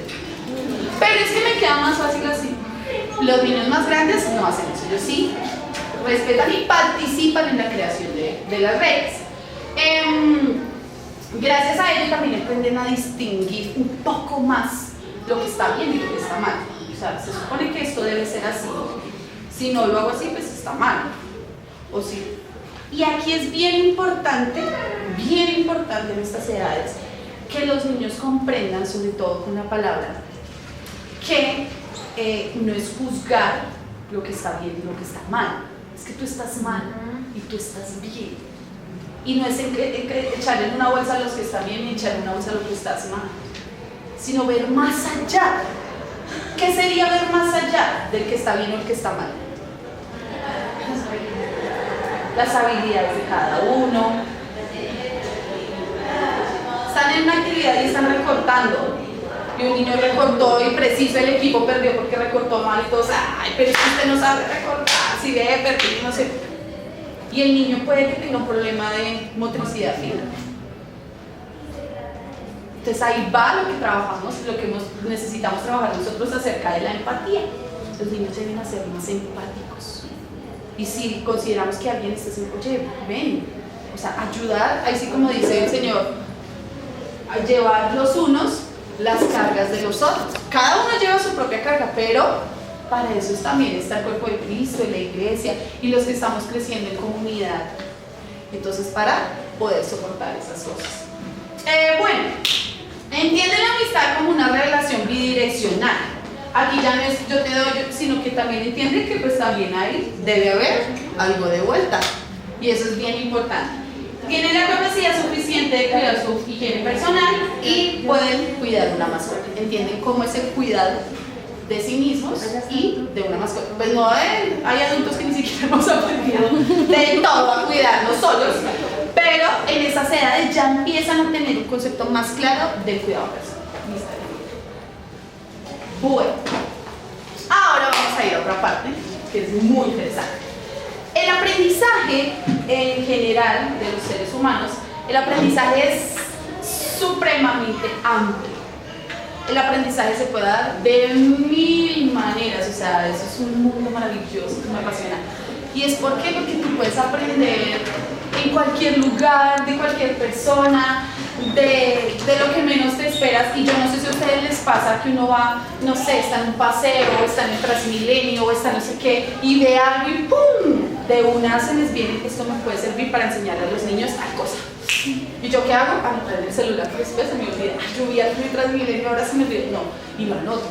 Pero es que me queda más fácil así. Los niños más grandes no hacen eso, ellos sí respetan y participan en la creación de las reglas. Gracias a ello también aprenden a distinguir un poco más lo que está bien y lo que está mal. O sea, se supone que esto debe ser así. Si no lo hago así, pues está mal. ¿O sí? Y aquí es bien importante en estas edades, que los niños comprendan, sobre todo con la palabra, que no es juzgar lo que está bien y lo que está mal. Es que tú estás mal y tú estás bien. Y no es echarle en una bolsa a los que están bien y echarle en una bolsa a los que estás mal, sino ver más allá. ¿Qué sería ver más allá del que está bien o el que está mal? Las habilidades de cada uno. Están en una actividad y están recortando. Y un niño recortó y preciso el equipo perdió porque recortó mal y todos, ay, pero es que usted no sabe recortar, si ve, perdí, no sé. Y el niño puede que tenga un problema de motricidad fina. Entonces ahí va lo que trabajamos, lo que necesitamos trabajar nosotros acerca de la empatía. Los niños deben ser más empáticos. Y si consideramos que alguien está haciendo, oye, ven, o sea, ayudar, ahí sí como dice el Señor, a llevar los unos las cargas de los otros. Cada uno lleva su propia carga, pero para eso también está el cuerpo de Cristo, la iglesia y los que estamos creciendo en comunidad. Entonces, para poder soportar esas cosas. Bueno, entiende la amistad como una relación bidireccional. Aquí ya no es yo te doy, sino que también entiende que pues también ahí debe haber algo de vuelta. Y eso es bien importante. Tienen la capacidad suficiente de cuidar su higiene personal y pueden cuidar una mascota. Entienden cómo es el cuidado de sí mismos y de una mascota. Pues no hay adultos que ni siquiera hemos aprendido de todo a cuidarnos solos, pero en esas edades ya empiezan a tener un concepto más claro del cuidado personal. Bueno, ahora vamos a ir a otra parte que es muy interesante. El aprendizaje en general de los seres humanos, el aprendizaje es supremamente amplio. el aprendizaje se puede dar de 1000 maneras, o sea, eso es un mundo maravilloso que me apasiona. ¿Y es por qué? Porque tú puedes aprender en cualquier lugar, de cualquier persona, de lo que menos te esperas. Y yo no sé si a ustedes les pasa que uno va, no sé, está en un paseo, o está en el Transmilenio, o está no sé qué, y ve algo y ¡pum! De una se les viene, esto me puede servir para enseñarle a los niños tal cosa. ¿Y yo qué hago? Anotar en el celular, pero después se me olvida. Ay, yo vi algo en el Transmilenio, ahora se me olvidó. No, y lo anoto.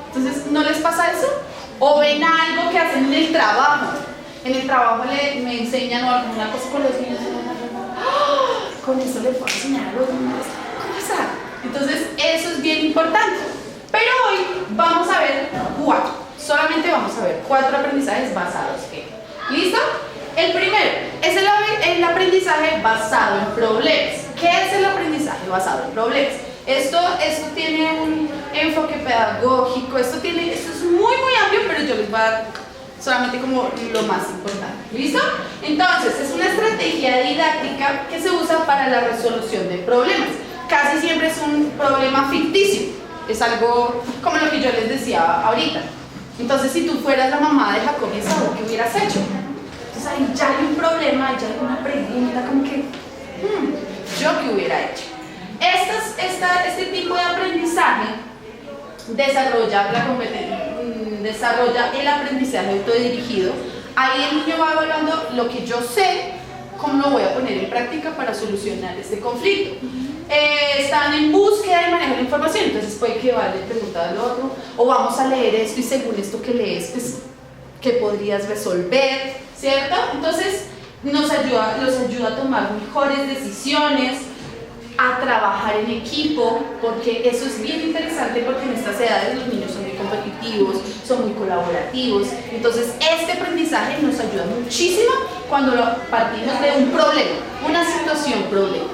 Entonces, ¿no les pasa eso? O ven algo que hacen en el trabajo. En el trabajo me enseñan o alguna cosa con los niños. ¡Oh! Con eso le puedo enseñar a los niños esta cosa. Entonces, eso es bien importante. Pero hoy vamos a ver 4. Solamente vamos a ver 4 aprendizajes basados en. ¿Listo? El primero es el aprendizaje basado en problemas. ¿Qué es el aprendizaje basado en problemas? Esto tiene un enfoque pedagógico, esto es muy amplio, pero yo les voy a dar solamente como lo más importante. ¿Listo? Entonces, es una estrategia didáctica que se usa para la resolución de problemas. Casi siempre es un problema ficticio, es algo como lo que yo les decía ahorita. Entonces, si tú fueras la mamá de Jacob y Esaú, ¿qué hubieras hecho? Entonces, ahí ya hay un problema, ya hay una pregunta, como que, ¿yo qué hubiera hecho? Este tipo de aprendizaje desarrolla el aprendizaje autodirigido. Ahí el niño va evaluando lo que yo sé, cómo lo voy a poner en práctica para solucionar este conflicto. Están en búsqueda y manejo de información, entonces puede que vaya a preguntar al otro, o vamos a leer esto y según esto que lees, pues, ¿qué podrías resolver? ¿Cierto? Entonces los ayuda a tomar mejores decisiones, a trabajar en equipo, porque eso es bien interesante porque en estas edades los niños son muy competitivos, son muy colaborativos. Entonces este aprendizaje nos ayuda muchísimo cuando partimos de un problema, una situación problema.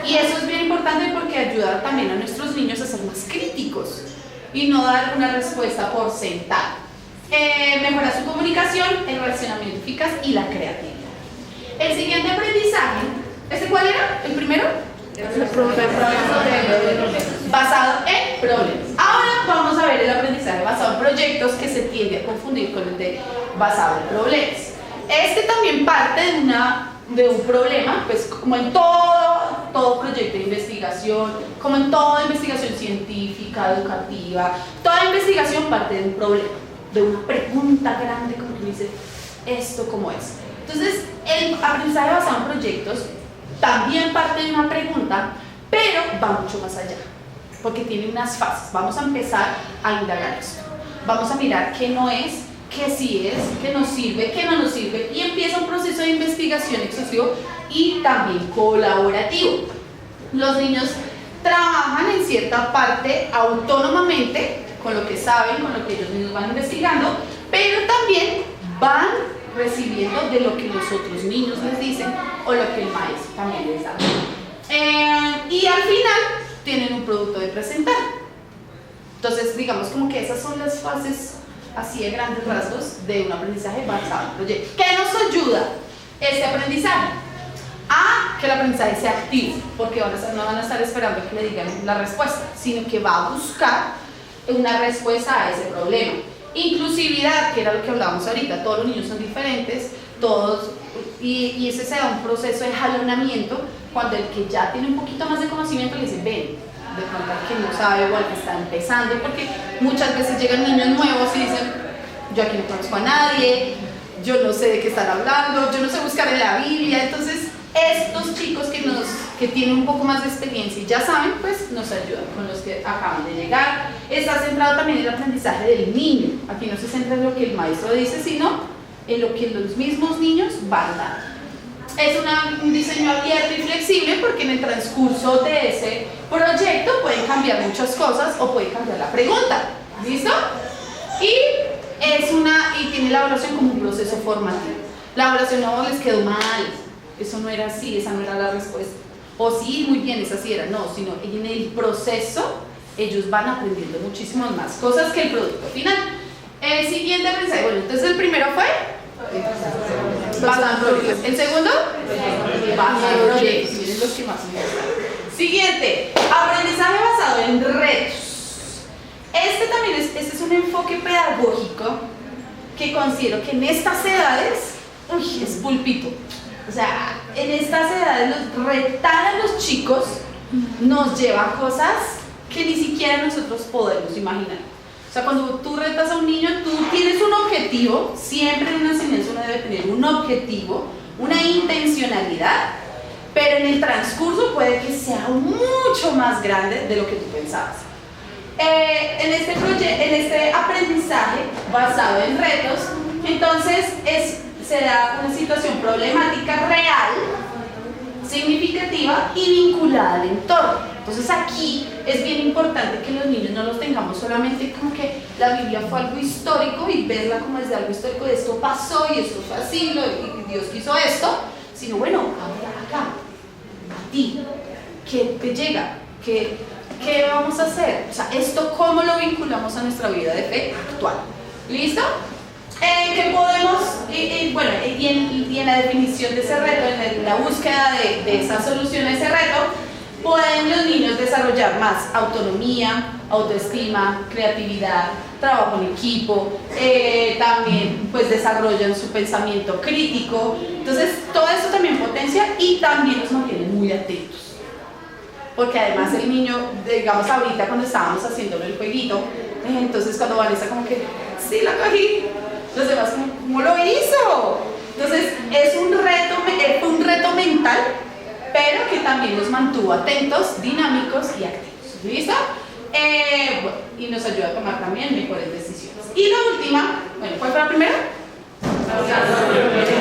Y eso es bien importante porque ayuda también a nuestros niños a ser más críticos y no dar una respuesta por sentado. Mejora su comunicación, el relacionamiento eficaz y la creatividad. El siguiente aprendizaje, ¿este cuál era? ¿El primero? Basado en problemas. Ahora vamos a ver el aprendizaje basado en proyectos, que se tiende a confundir con el de basado en problemas. Este también parte de un problema, pues como en todo proyecto de investigación, como en toda investigación científica, educativa, toda investigación parte de un problema, de una pregunta grande, como que dice, ¿esto cómo es? Entonces, el aprendizaje basado en proyectos también parte de una pregunta, pero va mucho más allá, porque tiene unas fases. Vamos a empezar a indagar esto. Vamos a mirar qué no es, qué sí es, qué nos sirve, qué no nos sirve, y empieza un proceso de investigación exhaustivo y también colaborativo. Los niños trabajan en cierta parte autónomamente, con lo que saben, con lo que ellos mismos van investigando, pero también van recibiendo de lo que los otros niños les dicen o lo que el maestro también les da. Y al final tienen un producto de presentar. Entonces, digamos como que esas son las fases así de grandes rasgos de un aprendizaje basado en proyectos. ¿Qué nos ayuda este aprendizaje? A que el aprendizaje sea activo, porque no van a estar esperando que le digan la respuesta, sino que va a buscar una respuesta a ese problema. Inclusividad, que era lo que hablábamos ahorita, todos los niños son diferentes, y ese se da un proceso de jalonamiento cuando el que ya tiene un poquito más de conocimiento le dice, ven, de pronto al que no sabe o al que está empezando, porque muchas veces llegan niños nuevos y dicen, yo aquí no conozco a nadie, yo no sé de qué están hablando, yo no sé buscar en la Biblia. Entonces estos chicos que tienen un poco más de experiencia y ya saben, pues nos ayudan con los que acaban de llegar. Está centrado también en el aprendizaje del niño. Aquí no se centra en lo que el maestro dice, sino en lo que los mismos niños van dando. Es un diseño abierto y flexible porque en el transcurso de ese proyecto pueden cambiar muchas cosas o puede cambiar la pregunta. ¿Listo? Y tiene la evaluación como un proceso formativo. La evaluación no les quedó mal, eso no era así, esa no era la respuesta. O sí, muy bien, esa sí era, no, sino en el proceso ellos van aprendiendo muchísimas más cosas que el producto final. El siguiente aprendizaje, bueno, entonces el primero fue basado en proyectos. El segundo, basado en proyectos. Miren los que más me gustan. Siguiente, aprendizaje basado en retos. Este es un enfoque pedagógico que considero que en estas edades, es pulpito. O sea, en estas edades retar a los chicos nos lleva a cosas que ni siquiera nosotros podemos imaginar. O sea, cuando tú retas a un niño, tú tienes un objetivo, siempre en una enseñanza uno debe tener un objetivo, una intencionalidad, pero en el transcurso puede que sea mucho más grande de lo que tú pensabas. En este aprendizaje basado en retos, entonces se da una situación problemática real, significativa y vinculada al entorno. Entonces aquí es bien importante que los niños no los tengamos solamente como que la Biblia fue algo histórico y verla como desde algo histórico, de esto pasó y esto fue así, y Dios quiso esto, sino bueno, ahora acá, a ti, ¿qué te llega? ¿Qué vamos a hacer? O sea, esto cómo lo vinculamos a nuestra vida de fe actual. ¿Listo? ¿Qué podemos, bueno, y en la definición de ese reto, en la búsqueda de esa solución a ese reto, pueden los niños desarrollar más autonomía, autoestima, creatividad, trabajo en equipo, también pues desarrollan su pensamiento crítico. Entonces todo eso también potencia y también los mantiene muy atentos. Porque además el niño, digamos ahorita cuando estábamos haciendo el jueguito, entonces cuando Vanessa como que, sí la cogí, los demás como, ¿cómo lo hizo? Entonces es un reto mental, pero que también los mantuvo atentos, dinámicos y activos. ¿Listo? Bueno, y nos ayuda a tomar también mejores decisiones. Y la última, bueno, ¿cuál fue la primera?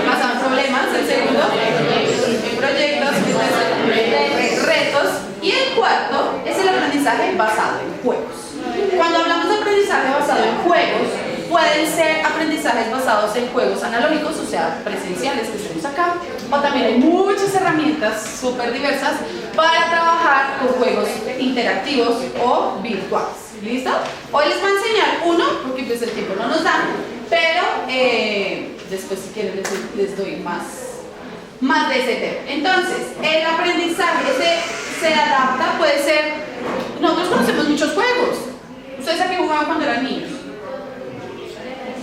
Basado en problemas. El segundo, en proyectos, retos. Y el cuarto es el aprendizaje basado en juegos. Cuando hablamos de aprendizaje basado en juegos, pueden ser aprendizajes basados en juegos analógicos, o sea, presenciales que tenemos acá, o también hay muchas herramientas súper diversas para trabajar con juegos interactivos o virtuales. ¿Listo? Hoy les voy a enseñar uno, porque pues el tiempo no nos da, pero después si quieren les doy más de ese tema. Entonces, el aprendizaje se adapta, puede ser, nosotros conocemos muchos juegos. ¿Ustedes a qué jugaban cuando eran niños?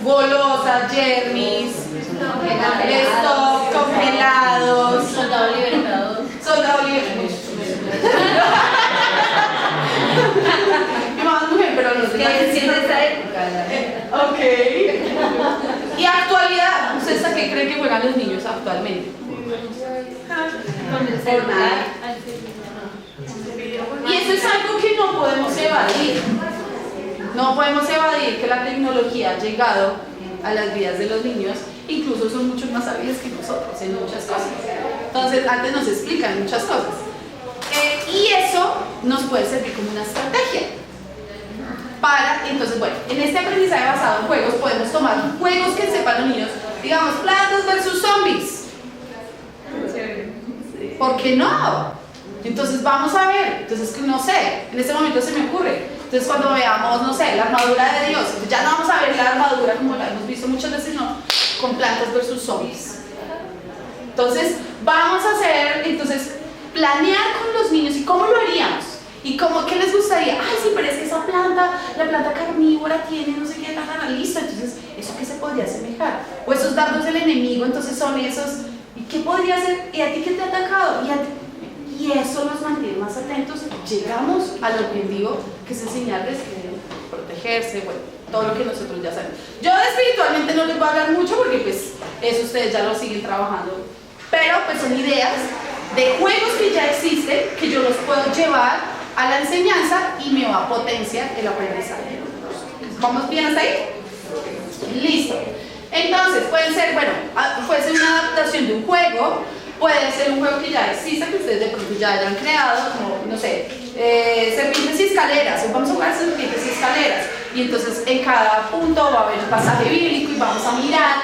Golosas, Jermis, stop, congelados, Soldado libertador. soldado libertador. Mi mamá es mujer, pero no sé. Que siempre esta época. Ok. Y actualidad, ¿ustedes a qué creen que juegan los niños actualmente? Con el celular. Y eso es algo que no podemos evadir. No podemos evadir que la tecnología ha llegado a las vidas de los niños, incluso son mucho más hábiles que nosotros en muchas cosas. Entonces, antes nos explican muchas cosas. Y eso nos puede servir como una estrategia. Entonces, bueno, en este aprendizaje basado en juegos, podemos tomar juegos que sepan los niños, digamos, plantas versus zombies. ¿Por qué no? Entonces vamos a ver, entonces no sé, en este momento se me ocurre, entonces cuando veamos, no sé, la armadura de Dios, ya no vamos a ver la armadura como la hemos visto muchas veces, no, con plantas versus zombies. Entonces vamos a hacer, planear con los niños y cómo lo haríamos, y qué les gustaría, ay sí, pero es que esa planta, la planta carnívora tiene no sé qué, listo, entonces, ¿eso qué se podría asemejar? O esos dardos del enemigo, entonces son esos, ¿y qué podría ser? ¿Y a ti qué te ha atacado? Y eso los mantiene más atentos. Llegamos al objetivo que es enseñarles a protegerse, bueno, todo lo que nosotros ya sabemos. Yo espiritualmente no les voy a hablar mucho porque pues eso ustedes ya lo siguen trabajando, pero pues son ideas de juegos que ya existen que yo los puedo llevar a la enseñanza y me va a potenciar el aprendizaje. ¿Vamos bien hasta ahí? Listo. Entonces puede ser una adaptación de un juego. Puede ser un juego que ya exista, que ustedes de pronto ya hayan creado, como, no sé, serpientes y escaleras, o vamos a jugar serpientes y escaleras, y entonces en cada punto va a haber un pasaje bíblico y vamos a mirar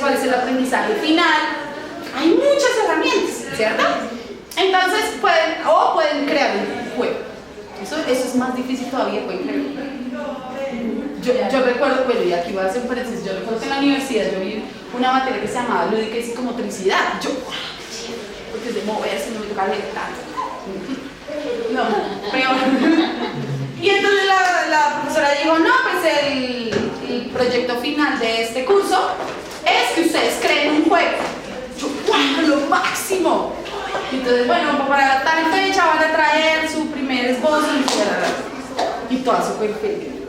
cuál es el aprendizaje final. Hay muchas herramientas, ¿cierto? Entonces pueden crear un juego. Eso es más difícil todavía, pueden crear un juego. Yo recuerdo, bueno, y aquí voy a hacer un paréntesis, yo recuerdo que en la universidad yo vi una materia que se llamaba lúdica y psicomotricidad. Porque es de moverse, no me toca leer tanto. No, peor. Y entonces la profesora dijo, no, pues el proyecto final de este curso es que ustedes creen un juego. Yo, ¡guau! Lo máximo. Entonces, bueno, para tal fecha van a traer su primer esbozo y toda su perfil.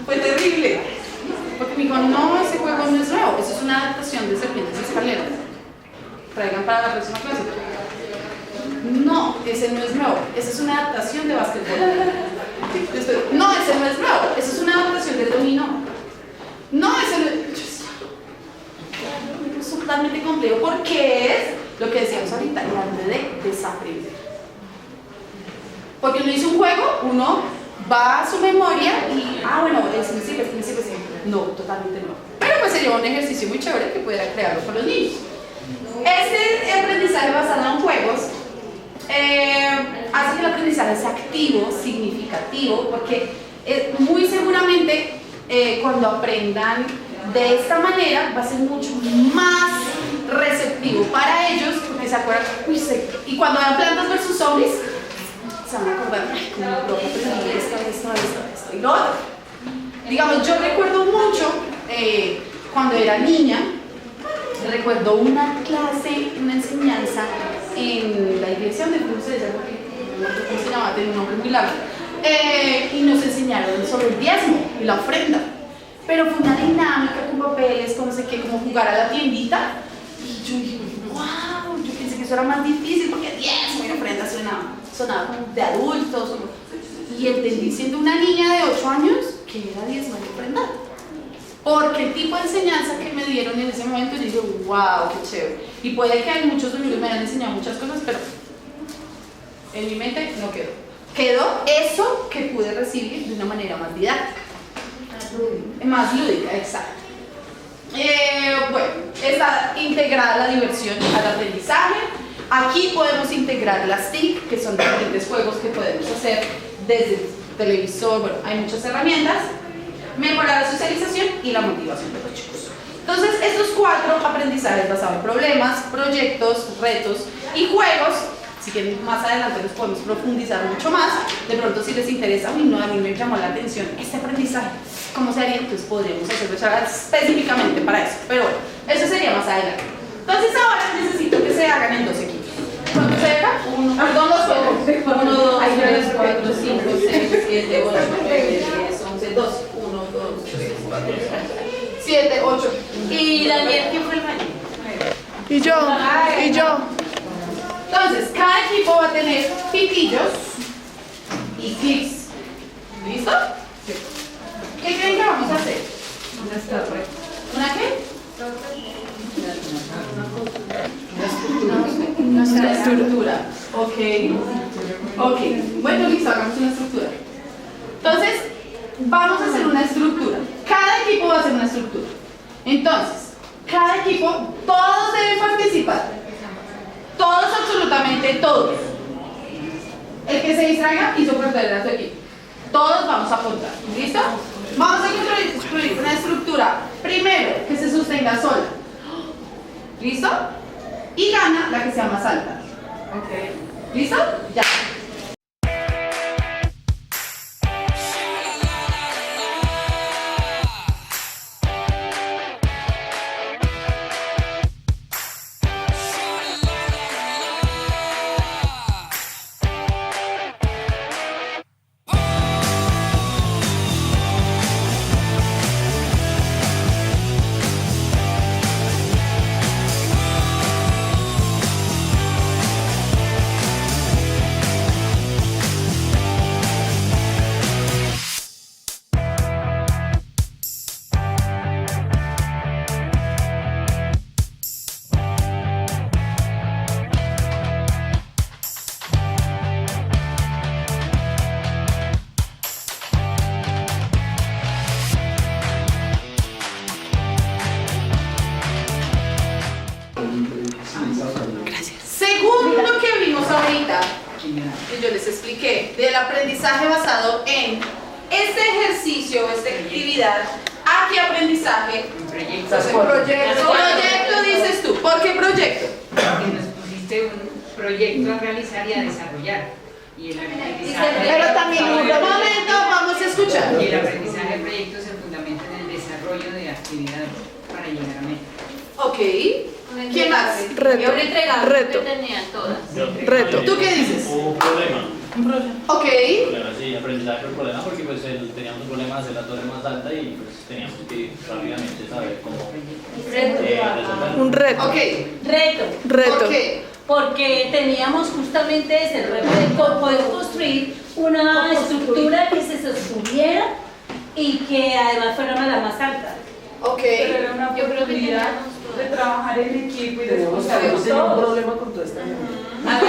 Fue terrible. Porque me dijo, no, ese juego no es nuevo, eso es una adaptación de Serpientes y Escaleras. Traigan para la próxima clase. No, ese no es nuevo, esa es una adaptación de básquetbol. No, ese no es nuevo, esa es una adaptación de dominó. No, ese no es totalmente complejo porque es lo que decíamos ahorita, el arte de desaprender. Porque uno hizo un juego, uno va a su memoria y, bueno, este me sirve. No, totalmente no. Pero pues sería un ejercicio muy chévere que pudiera crearlo con los niños. Este aprendizaje basado en juegos hace que el aprendizaje sea activo, significativo, porque muy seguramente cuando aprendan de esta manera va a ser mucho más receptivo para ellos, porque se acuerdan, y cuando vean Plantas versus Zombies, se van a acordar, como lo que aprendí esto y lo otro. Digamos, yo recuerdo mucho cuando era niña, recuerdo una clase, una enseñanza en la iglesia donde fuimos allá, ¿cómo se llamaba? Tenía un nombre muy largo, y nos enseñaron sobre el diezmo y la ofrenda, pero fue una dinámica con papeles, con no sé qué, como jugar a la tiendita, y yo dije, wow, yo pensé que eso era más difícil porque diezmo y ofrenda sonaba como de adultos, y entendí siendo una niña de 8 años que era diezmo y ofrenda. Porque el tipo de enseñanza que me dieron en ese momento, yo dije, wow, qué chévere. Y puede que hay muchos domingos me hayan enseñado muchas cosas, pero en mi mente no quedó. Quedó eso que pude recibir de una manera más didáctica. Más lúdica, exacto. Bueno, está integrada la diversión al aprendizaje. Aquí podemos integrar las TIC, que son diferentes juegos que podemos hacer desde el televisor. Bueno, hay muchas herramientas. Mejorar la socialización y la motivación de los chicos. Entonces, estos 4 aprendizajes basados en problemas, proyectos, retos y juegos, si quieren más adelante los podemos profundizar mucho más. De pronto, si les interesa, a mí me llamó la atención este aprendizaje, ¿cómo se haría? Entonces podríamos hacerlo específicamente para eso. Pero bueno, eso sería más adelante. Entonces, ahora necesito que se hagan en 2 equipos. ¿Cuántos se hagan? Perdón, los juegos. 1, 2, 3, 4, 5, 6, 7, 8, 9, 10, 11, 12. 7, 8. Y Daniel, ¿quién fue el mayor? Y yo. Entonces, cada equipo va a tener pitillos y clips. ¿Listo? Sí. ¿Qué creen que vamos a hacer? ¿Una qué? Una estructura. Ok. Bueno, listo, hagamos una estructura. Entonces, vamos a hacer una estructura. Cada equipo va a hacer una estructura. Entonces, cada equipo, todos deben participar. Todos, absolutamente todos. El que se distraiga hizo perder a su equipo. Todos vamos a apuntar. ¿Listo? Vamos a construir una estructura. Primero, que se sostenga sola. ¿Listo? Y gana la que sea más alta. Ok. ¿Listo? Ya. Según lo que vimos ahorita, que yo les expliqué, del aprendizaje basado en este ejercicio, esta actividad, ¿a qué aprendizaje? Proyecto. Proyecto dices tú. ¿Por qué proyecto? Porque nos pusiste un proyecto a realizar y a desarrollar. Y el aprendizaje. Pero también, un momento, vamos a escuchar. Y el aprendizaje de proyectos se fundamenta en el desarrollo de actividades para llegar a meta. Ok. ¿Quién más? Reto. Reto. Tenían todas. Reto. ¿Tú qué dices? Un problema. Ok. Problema, sí, aprendizaje por problema porque pues teníamos un problema de hacer la torre más alta y pues teníamos que rápidamente saber cómo resolverlo. Un reto. Ok. Reto. Reto. ¿Por qué? Porque teníamos justamente ese reto de poder construir una estructura que se sostuviera y que además fuera la más alta. Ok. Pero era una oportunidad de trabajar en equipo y de esforzarnos todos. problema con toda esta gente. Vamos a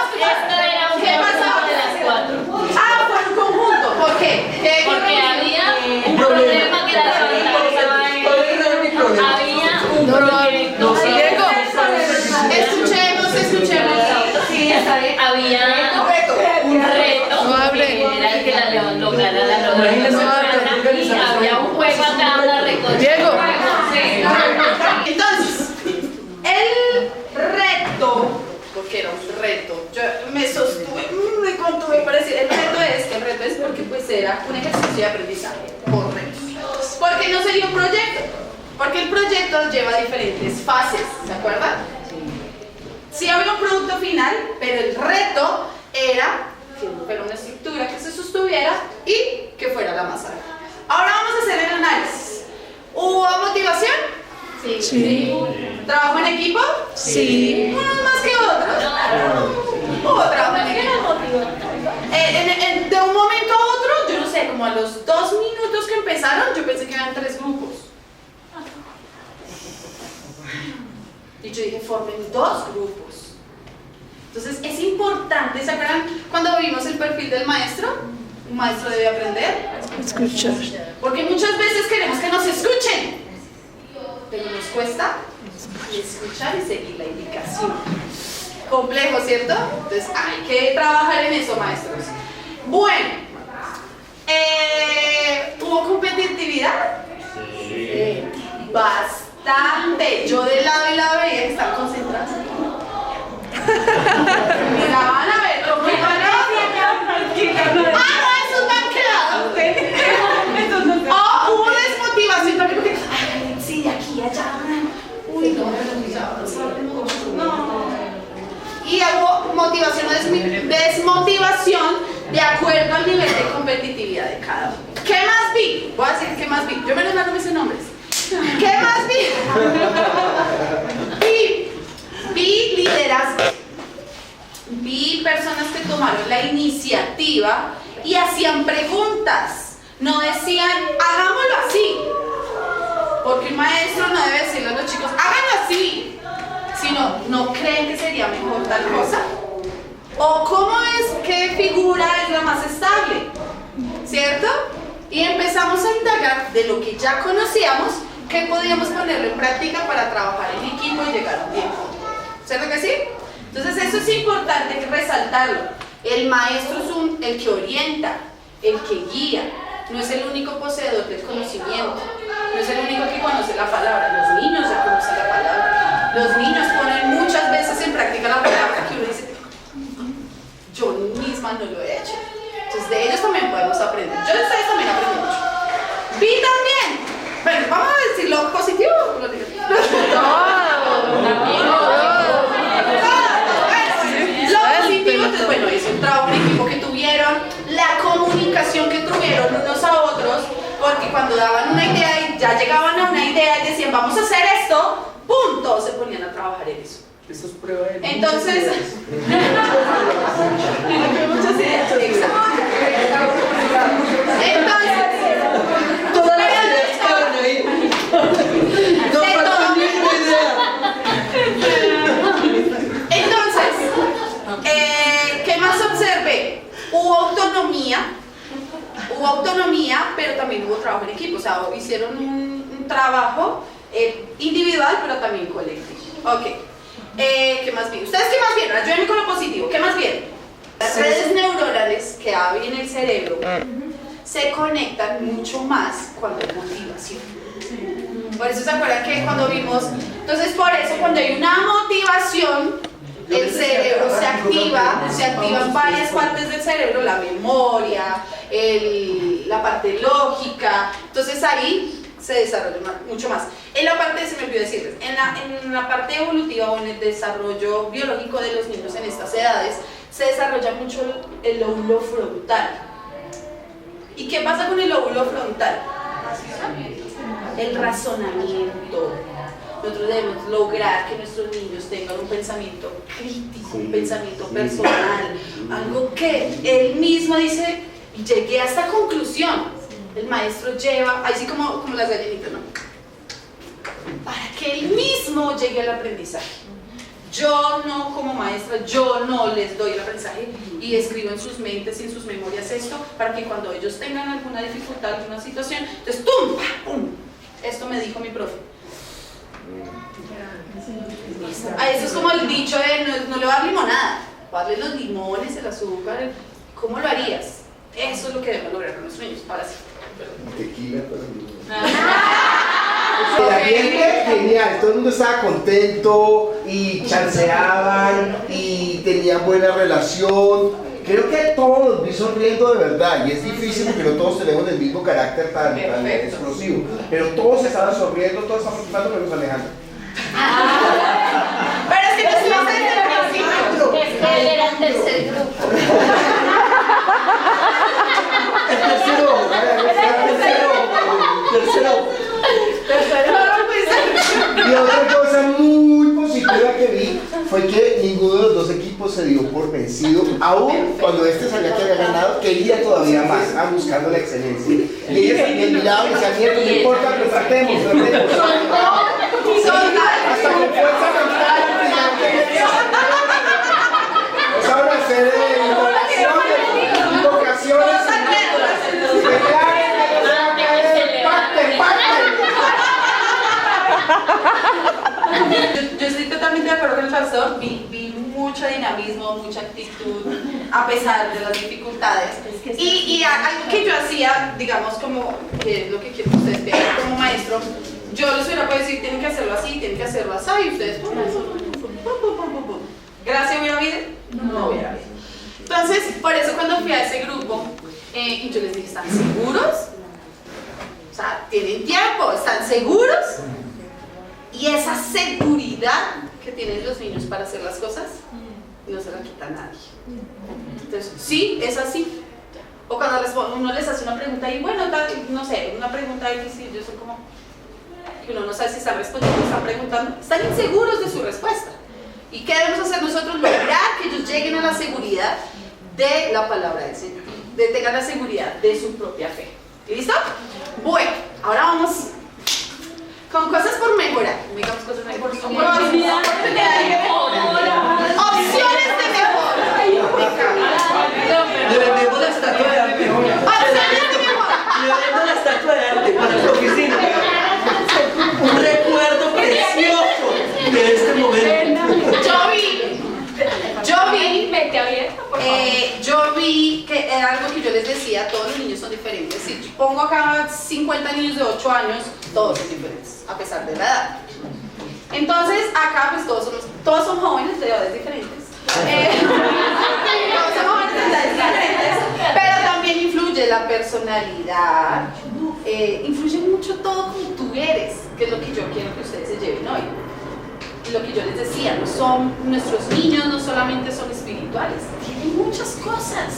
escuchar. Esto era un ¿Qué conjunto pasaba? de las cuatro. Ah, fue un conjunto. ¿Por qué? Porque había un problema que la faltaba en... Había un proyecto. Diego. Escuchemos. Sí, había un reto No hable. que era el que la León lograra la lograra y había un juego acá, una recolección. Diego. Sí. Entonces, el reto, porque era un reto, yo me sostuve, me contuve para decir, el reto es porque pues era un ejercicio de aprendizaje, correcto. Porque no sería un proyecto, porque el proyecto lleva diferentes fases, ¿se acuerdan? Sí había un producto final, pero el reto era que fuera una estructura que se sostuviera y que fuera la más alta. Ahora vamos a hacer el análisis. ¿Hubo motivación? Sí. ¿Trabajo en equipo? Sí. Unos más que otros. Hubo trabajo en equipo. De un momento a otro, yo no sé, como a los 2 minutos que empezaron, yo pensé que eran 3 grupos. Y yo dije, formen 2 grupos. Entonces es importante, ¿se acuerdan cuando vimos el perfil del maestro? Un maestro debe aprender. Escuchar. Porque muchas veces queremos que nos escuchen, pero nos cuesta escuchar y seguir la indicación. Complejo, ¿cierto? Entonces hay que trabajar en eso, maestros. Bueno, ¿hubo competitividad? Sí. Bastante. Yo de lado y lado veía que estaban concentrados. Miraban a ver cómo iban a... ¡Ah, no! ¡Esos me han quedado! ¡Oh, hubo desmotivación también! Porque, ¡ay, sí, de aquí, allá! ¡Uy, no! No. Y hubo motivación o desmotivación de acuerdo al nivel de competitividad de cada uno. ¿Qué más vi? Voy a decir qué más vi. Yo menos mal no me sé nombres. ¿Qué más vi? Vi liderazgo. Vi personas que tomaron la iniciativa y hacían preguntas. No decían, hagámoslo así. Porque un maestro no debe decirle a los chicos, háganlo así. Sino, ¿no creen que sería mejor tal cosa? ¿O cómo es, qué figura es la más estable? ¿Cierto? Y empezamos a indagar de lo que ya conocíamos, qué podíamos ponerlo en práctica para trabajar en equipo y llegar a un tiempo. ¿Cierto que sí? Entonces eso es importante resaltarlo. El maestro es el que orienta, el que guía, no es el único poseedor del conocimiento, no es el único que conoce la palabra. Los niños ya conocen la palabra, los niños ponen muchas veces en práctica la palabra que uno dice, yo misma no lo he hecho. Entonces de ellos también podemos aprender. Yo de ustedes también aprendí mucho. Vi también, bueno, vamos a decir lo positivo o lo negativo. Lo positivo, entonces bueno, es el trabajo en equipo que tuvieron, la comunicación que tuvieron unos a otros, porque cuando daban una idea y ya llegaban a una idea y decían vamos a hacer esto, ¡pum! Todos se ponían a trabajar en eso. Eso es prueba de Entonces, muchas ideas. Exacto. Entonces, todas las ideas que van ahí. No falta ninguna idea. Entonces, ¿qué más observé? Hubo autonomía, pero también hubo trabajo en equipo. O sea, hicieron un trabajo individual, pero también colectivo. Ok. ¿Qué más vi? ¿Ustedes qué más vieron? Ayúdenme con lo positivo. ¿Qué más vieron? Las redes neuronales que hay en el cerebro se conectan mucho más cuando hay motivación. Por eso se acuerdan que cuando vimos, entonces por eso cuando hay una motivación, el cerebro se activan varias partes del cerebro, la memoria, la parte lógica, entonces ahí se desarrolla mucho más. En la parte, se me olvidó decirles, en la parte evolutiva o en el desarrollo biológico de los niños en estas edades, se desarrolla mucho el lóbulo frontal. ¿Y qué pasa con el lóbulo frontal? El razonamiento. Nosotros debemos lograr que nuestros niños tengan un pensamiento crítico, un pensamiento personal, algo que él mismo dice, llegué a esta conclusión. El maestro lleva, así como las gallinitas, ¿no? Para que él mismo llegue al aprendizaje. Yo no, como maestra, yo no les doy el aprendizaje y escribo en sus mentes y en sus memorias esto para que cuando ellos tengan alguna dificultad, alguna situación, entonces ¡tum! ¡Pum! Esto me dijo mi profe. Eso es como el dicho de no le va a dar limonada, darle los limones, el azúcar. ¿Cómo lo harías? Eso es lo que debemos lograr con nuestros niños. Ahora sí. Tequila para el ambiente genial, todo el mundo estaba contento y chanceaban y tenían buena relación. Creo que todos los vi sonriendo de verdad y es difícil porque no todos tenemos el mismo carácter tan explosivo, pero todos estaban sonriendo, todos estaban participando, menos Alejandro. Pero es que no se hace desde el principio. Es que él era el tercer grupo. Y otra cosa muy positiva que vi fue que ninguno de los dos equipos se dio por vencido, aún cuando este sabía que había ganado, quería todavía más, estaban buscando la excelencia. Y ellos también miraban y decían, nieto, no importa, pero tratemos. Hasta con fuerza mental, empezaron a hacer invocaciones. Yo estoy totalmente de acuerdo con el pastor, vi mucho dinamismo, mucha actitud, a pesar de las dificultades. Y algo que yo hacía, digamos, como que es lo que quiero que ustedes vean como maestro, yo les hubiera podido decir, tienen que hacerlo así, tienen que hacerlo así, y ustedes, ¿gracias hubiera habido? No hubiera habido. Entonces, por eso cuando fui a ese grupo, y yo les dije, ¿están seguros? O sea, ¿tienen tiempo? ¿Están seguros? Y esa seguridad que tienen los niños para hacer las cosas, no se la quita a nadie. Entonces, sí, es así. O cuando uno les hace una pregunta y bueno, no sé, una pregunta difícil, yo soy como que uno no sabe si están respondiendo o están preguntando, están inseguros de su respuesta. ¿Y qué debemos hacer nosotros? Lograr que ellos lleguen a la seguridad de la palabra del Señor, de tengan la seguridad de su propia fe. ¿Listo? Bueno, ahora vamos con cosas por mejorar. Digamos cosas por mejorar. Opciones de mejora. Le vendemos la estatua de arte. Opciones de mejora. Le vendemos la estatua de arte para su oficina. Un recuerdo precioso de este momento. Yo vi que era algo que yo les decía, todos los niños son diferentes. Si pongo acá 50 niños de 8 años, todos son diferentes, a pesar de la edad. Entonces, acá pues todos son jóvenes de edades diferentes. Todos son jóvenes de edades diferentes, pero también influye la personalidad, influye mucho todo como tú eres, que es lo que yo quiero que ustedes se lleven hoy. Lo que yo les decía, no son nuestros niños, no solamente son espirituales, tienen muchas cosas,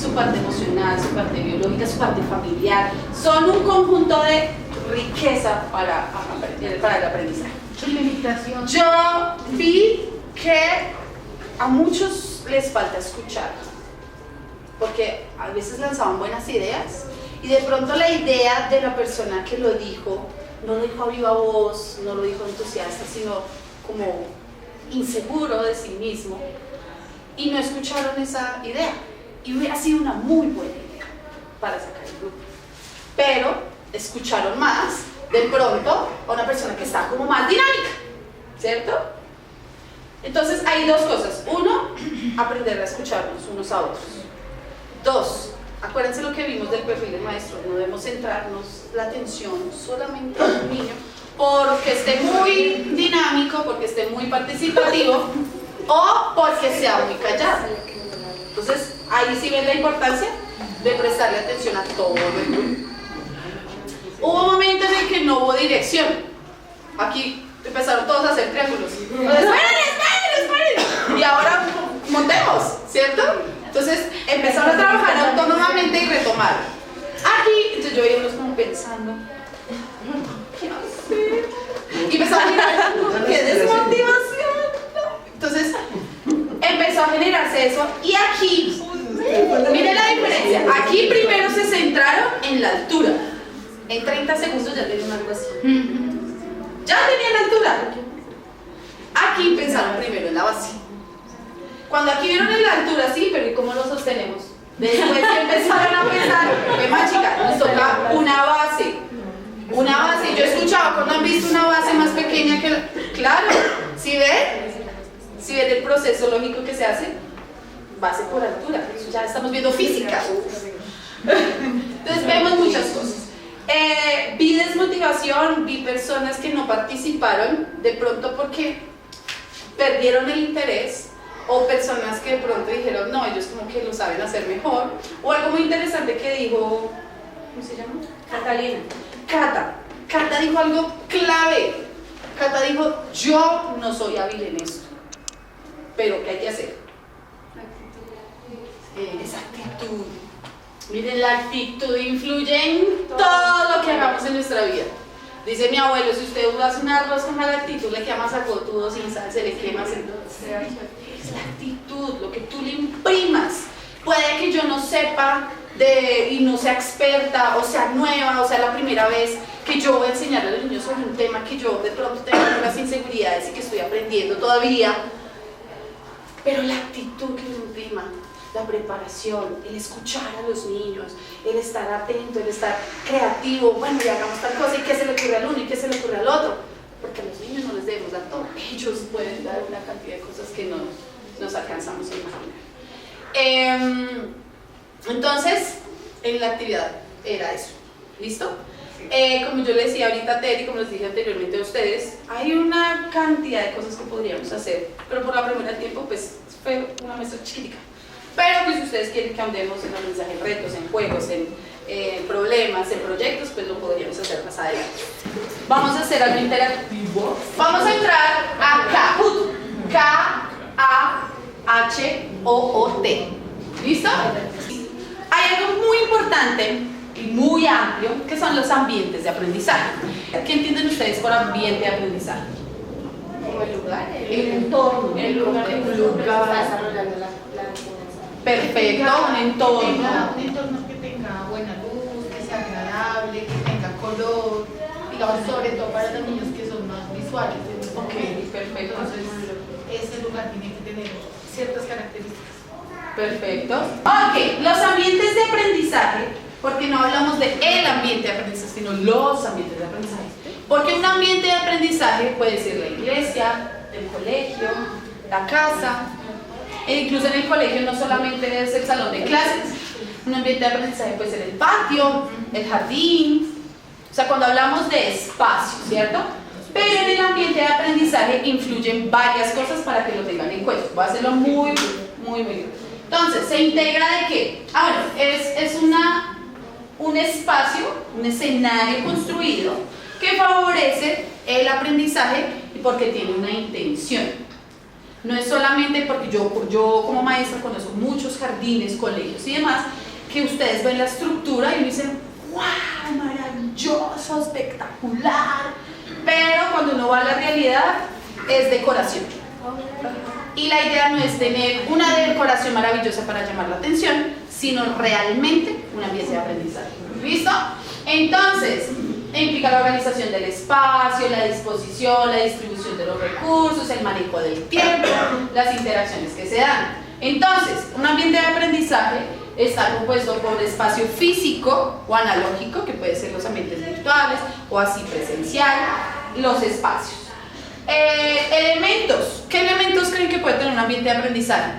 su parte emocional, su parte biológica, su parte familiar, son un conjunto de riqueza para el aprendizaje. Yo vi que a muchos les falta escuchar, porque a veces lanzaban buenas ideas y de pronto la idea de la persona que lo dijo no lo dijo a viva voz, no lo dijo entusiasta, sino como inseguro de sí mismo, y no escucharon esa idea. Y hubiera sido una muy buena idea para sacar el grupo. Pero escucharon más, de pronto, a una persona que está como más dinámica, ¿cierto? Entonces hay dos cosas. Uno, aprender a escucharnos unos a otros. Dos, acuérdense lo que vimos del perfil del maestro, no debemos centrarnos la atención solamente en un niño porque esté muy dinámico, porque esté muy participativo o porque sea muy callado. Entonces, ahí sí ven la importancia de prestarle atención a todo el grupo. Hubo momentos en que no hubo dirección. Aquí empezaron todos a hacer triángulos. ¡Esperen! Y ahora montemos, ¿cierto? Entonces empezaron a trabajar autónomamente y retomaron. Aquí, entonces yo iba como pensando, ¿qué hacer? Y empezaba a mirar, ¡qué desmotivación! Entonces empezó a generarse eso. Y aquí, miren la diferencia. Aquí primero se centraron en la altura. En 30 segundos ya tenían algo así. Ya tenían la altura. Aquí pensaron primero en la base. Cuando aquí vieron en la altura, sí, pero ¿y cómo lo sostenemos? Después empezaron a pensar, ¿qué más, chicas? Nos toca una base. Una base. Yo he escuchado cuando han visto una base más pequeña que la... Claro, ¿sí ven? ¿Sí ven el proceso lógico que se hace? Base por altura. Ya estamos viendo física. Entonces vemos muchas cosas. Vi desmotivación, vi personas que no participaron de pronto porque perdieron el interés, o personas que de pronto dijeron no, ellos como que lo saben hacer mejor, o algo muy interesante que dijo, ¿cómo se llama? Catalina. Cata dijo algo clave. Cata dijo, yo no soy hábil en esto, pero ¿qué hay que hacer? Esa actitud. Miren, la actitud influye en todo lo que hagamos en nuestra vida. Dice mi abuelo, si usted hace un arroz con mala actitud, le quema sacotudo sin sal, se le quema. Es la actitud, lo que tú le imprimas. Puede que yo no sepa y no sea experta, o sea nueva, o sea la primera vez que yo voy a enseñarle a los niños sobre un tema que yo de pronto tengo unas inseguridades y que estoy aprendiendo todavía. Pero la actitud que me imprima, la preparación, el escuchar a los niños, el estar atento, el estar creativo, bueno, y hagamos tal cosa, y qué se le ocurre al uno y qué se le ocurre al otro, porque a los niños no les debemos dar todo, ellos pueden dar una cantidad de cosas que no nos alcanzamos a imaginar. Entonces, en la actividad era eso, ¿listo? Como yo les decía ahorita a Terry, como les dije anteriormente a ustedes, hay una cantidad de cosas que podríamos hacer, pero por la primera tiempo, pues, fue una muestra chiquitica. Pero pues si ustedes quieren que andemos en aprendizaje, en retos, en juegos, en problemas, en proyectos, pues lo podríamos hacer más adelante. Vamos a hacer algo interactivo. Vamos a entrar a Kahoot. K-A-H-O-O-T. ¿Listo? Hay algo muy importante y muy amplio que son los ambientes de aprendizaje. ¿Qué entienden ustedes por ambiente de aprendizaje? Como el lugar, el entorno, el lugar que está desarrollando la perfecto, un entorno. Un entorno que tenga buena luz, que sea agradable, que tenga color, digamos, sobre todo para los niños que son más visuales. Ok, perfecto. Entonces, ese lugar tiene que tener ciertas características. Perfecto. Ok, los ambientes de aprendizaje, porque no hablamos de el ambiente de aprendizaje, sino los ambientes de aprendizaje. Porque un ambiente de aprendizaje puede ser la iglesia, el colegio, la casa. E incluso en el colegio no solamente es el salón de clases, un ambiente de aprendizaje puede ser el patio, el jardín, o sea, cuando hablamos de espacio, ¿cierto? Pero en el ambiente de aprendizaje influyen varias cosas para que lo tengan en cuenta. Voy a hacerlo muy bien. Entonces, ¿se integra de qué? Bueno, es un espacio, un escenario construido que favorece el aprendizaje porque tiene una intención. No es solamente porque yo como maestra conozco muchos jardines, colegios y demás, que ustedes ven la estructura y dicen, ¡wow! Maravilloso, espectacular. Pero cuando uno va a la realidad, es decoración. Y la idea no es tener una decoración maravillosa para llamar la atención, sino realmente un ambiente de aprendizaje. ¿Listo? Entonces, implica la organización del espacio, la disposición, la distribución de los recursos, el manejo del tiempo, las interacciones que se dan. Entonces, un ambiente de aprendizaje está compuesto por espacio físico o analógico, que puede ser los ambientes virtuales o así presencial, los espacios. Elementos. ¿Qué elementos creen que puede tener un ambiente de aprendizaje?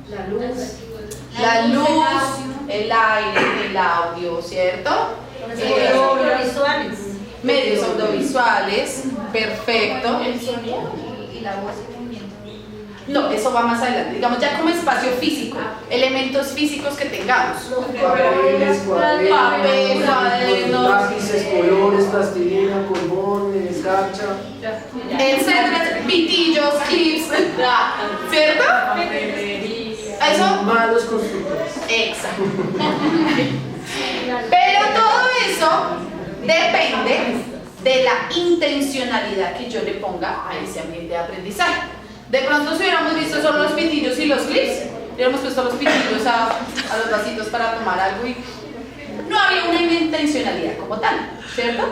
La luz. La luz, el aire, el audio, ¿cierto? Lo visual medios audiovisuales, perfecto. El sonido y la voz y movimiento. No, eso va más adelante. Digamos ya como espacio físico, elementos físicos que tengamos. Papeles, Papel, cuadernos, lápices, colores, plastilina, colbones, escarcha. etcétera, pitillos, clips, ¿cierto? Eso. Malos constructores. Exacto. Pero todo eso depende de la intencionalidad que yo le ponga a ese ambiente de aprendizaje. De pronto si hubiéramos visto solo los pitillos y los clips, hubiéramos puesto los pitillos a los vasitos para tomar algo y no había una intencionalidad como tal, ¿cierto?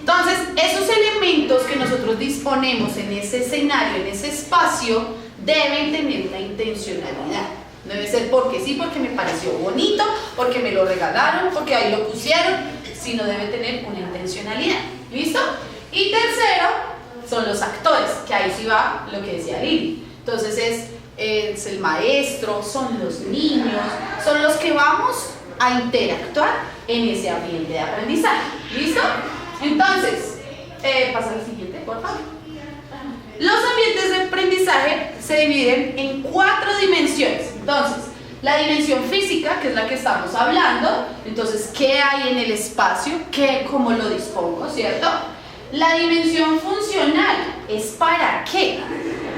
Entonces, esos elementos que nosotros disponemos en ese escenario, en ese espacio, deben tener una intencionalidad. No debe ser porque sí, porque me pareció bonito, porque me lo regalaron, porque ahí lo pusieron, sino debe tener una intencionalidad. ¿Listo? Y tercero, son los actores, que ahí sí va lo que decía Lili. Entonces es el maestro, son los niños, son los que vamos a interactuar en ese ambiente de aprendizaje. ¿Listo? Entonces, pasa al siguiente, por favor. Los ambientes de aprendizaje se dividen en 4 dimensiones. Entonces, la dimensión física, que es la que estamos hablando, entonces, ¿qué hay en el espacio? ¿Cómo lo dispongo? ¿Cierto? La dimensión funcional es ¿para qué?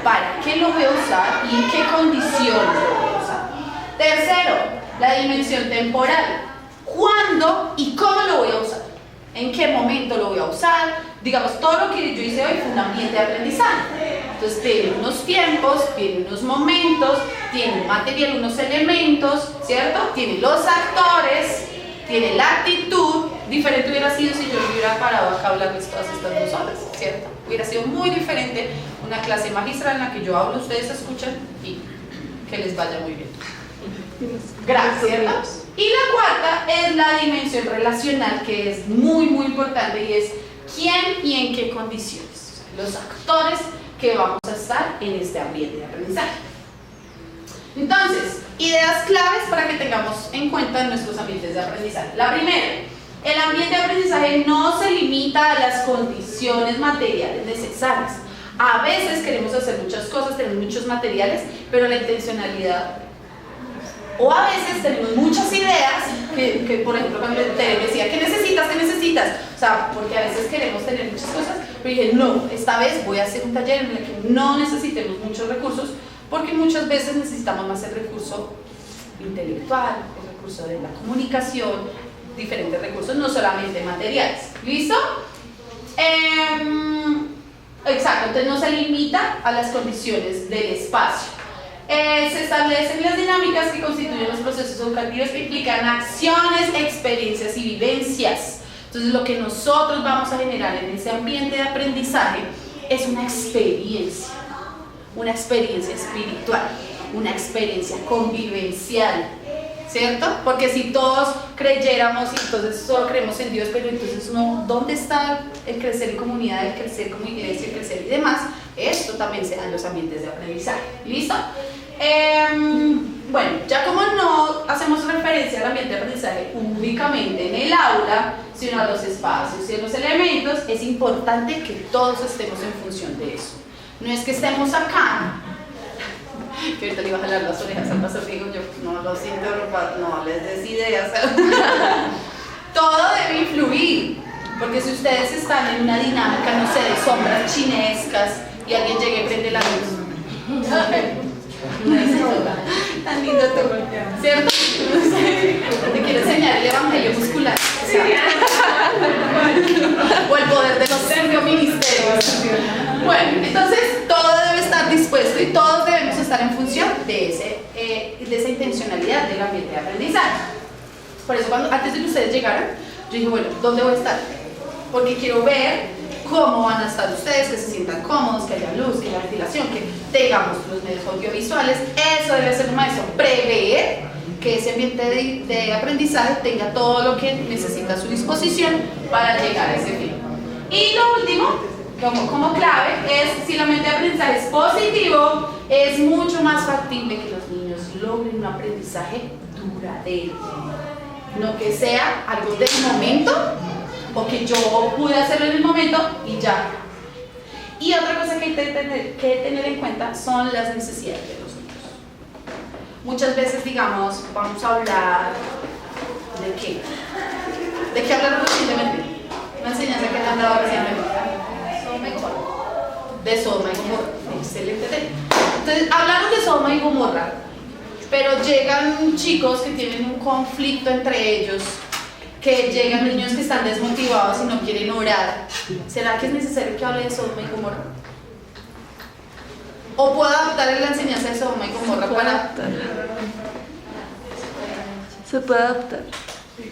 ¿Para qué lo voy a usar y en qué condiciones lo voy a usar? Tercero, la dimensión temporal. ¿Cuándo y cómo lo voy a usar? ¿En qué momento lo voy a usar? Digamos, todo lo que yo hice hoy fue un ambiente de aprendizaje. Entonces tiene unos tiempos, tiene unos momentos, tiene un material, unos elementos, ¿cierto? Tiene los actores, tiene la actitud. Diferente hubiera sido si yo hubiera parado acá a hablarles todas estas 2 horas, ¿cierto? Hubiera sido muy diferente una clase magistral en la que yo hablo, ustedes escuchan y que les vaya muy bien. Gracias. Y la cuarta es la dimensión relacional, que es muy importante, y es quién y en qué condiciones. Los actores que vamos a estar en este ambiente de aprendizaje. Entonces, ideas claves para que tengamos en cuenta en nuestros ambientes de aprendizaje. La primera, el ambiente de aprendizaje no se limita a las condiciones materiales necesarias. A veces queremos hacer muchas cosas, tenemos muchos materiales, pero la intencionalidad, o a veces tenemos muchas ideas, que por ejemplo cuando te decía, ¿qué necesitas? ¿Qué necesitas? O sea, porque a veces queremos tener muchas cosas, pero dije, no, esta vez voy a hacer un taller en el que no necesitemos muchos recursos, porque muchas veces necesitamos más el recurso intelectual, el recurso de la comunicación, diferentes recursos, no solamente materiales. ¿Listo? Exacto, entonces no se limita a las condiciones del espacio. Se establecen las dinámicas que constituyen los procesos educativos que implican acciones, experiencias y vivencias. Entonces lo que nosotros vamos a generar en ese ambiente de aprendizaje es una experiencia espiritual, una experiencia convivencial, ¿cierto? Porque si todos creyéramos y entonces solo creemos en Dios, pero entonces no, ¿dónde está el crecer en comunidad, el crecer como iglesia, el crecer y demás? Esto también se da en los ambientes de aprendizaje. ¿Listo? Bueno, ya como no hacemos referencia al ambiente de aprendizaje únicamente en el aula, sino a los espacios y a los elementos, es importante que todos estemos en función de eso. No es que estemos acá, que ahorita le iba a jalar las orejas al pastor, digo yo, no lo siento, no les des ideas. Todo debe influir, porque si ustedes están en una dinámica, no sé, de sombras chinescas y alguien llegue y prende la luz, tan lindo tú, ¿cierto? Te quiero enseñar el evangelio muscular, o el poder de los 5 ministerios. Bueno, entonces todo debe estar dispuesto y todos debemos estar en función de esa intencionalidad del ambiente de aprendizaje. Por eso antes de que ustedes llegaran, yo dije, bueno, ¿dónde voy a estar? Porque quiero ver cómo van a estar ustedes, que se sientan cómodos, que haya luz, que haya ventilación, que tengamos los medios audiovisuales. Eso debe ser un maestro, prever que ese ambiente de aprendizaje tenga todo lo que necesita a su disposición para llegar a ese fin. Y lo último, como clave, es si el ambiente de aprendizaje es positivo, es mucho más factible que los niños logren un aprendizaje duradero. No que sea algo del momento o que yo pude hacerlo en el momento y ya. Y otra cosa que hay que tener en cuenta son las necesidades de los niños. Muchas veces, digamos, vamos a hablar ¿de qué? ¿De qué hablaron recientemente? Una enseñanza que han dado recientemente. De Sodoma y Gomorra. Excelente tema. Entonces, hablaron de Sodoma y Gomorra, pero llegan chicos que tienen un conflicto entre ellos, que llegan niños que están desmotivados y no quieren orar. ¿Será que es necesario que hable de Sodoma y Gomorra? ¿O puedo adaptar la enseñanza de Sodoma y Gomorra para...? Se puede adaptar.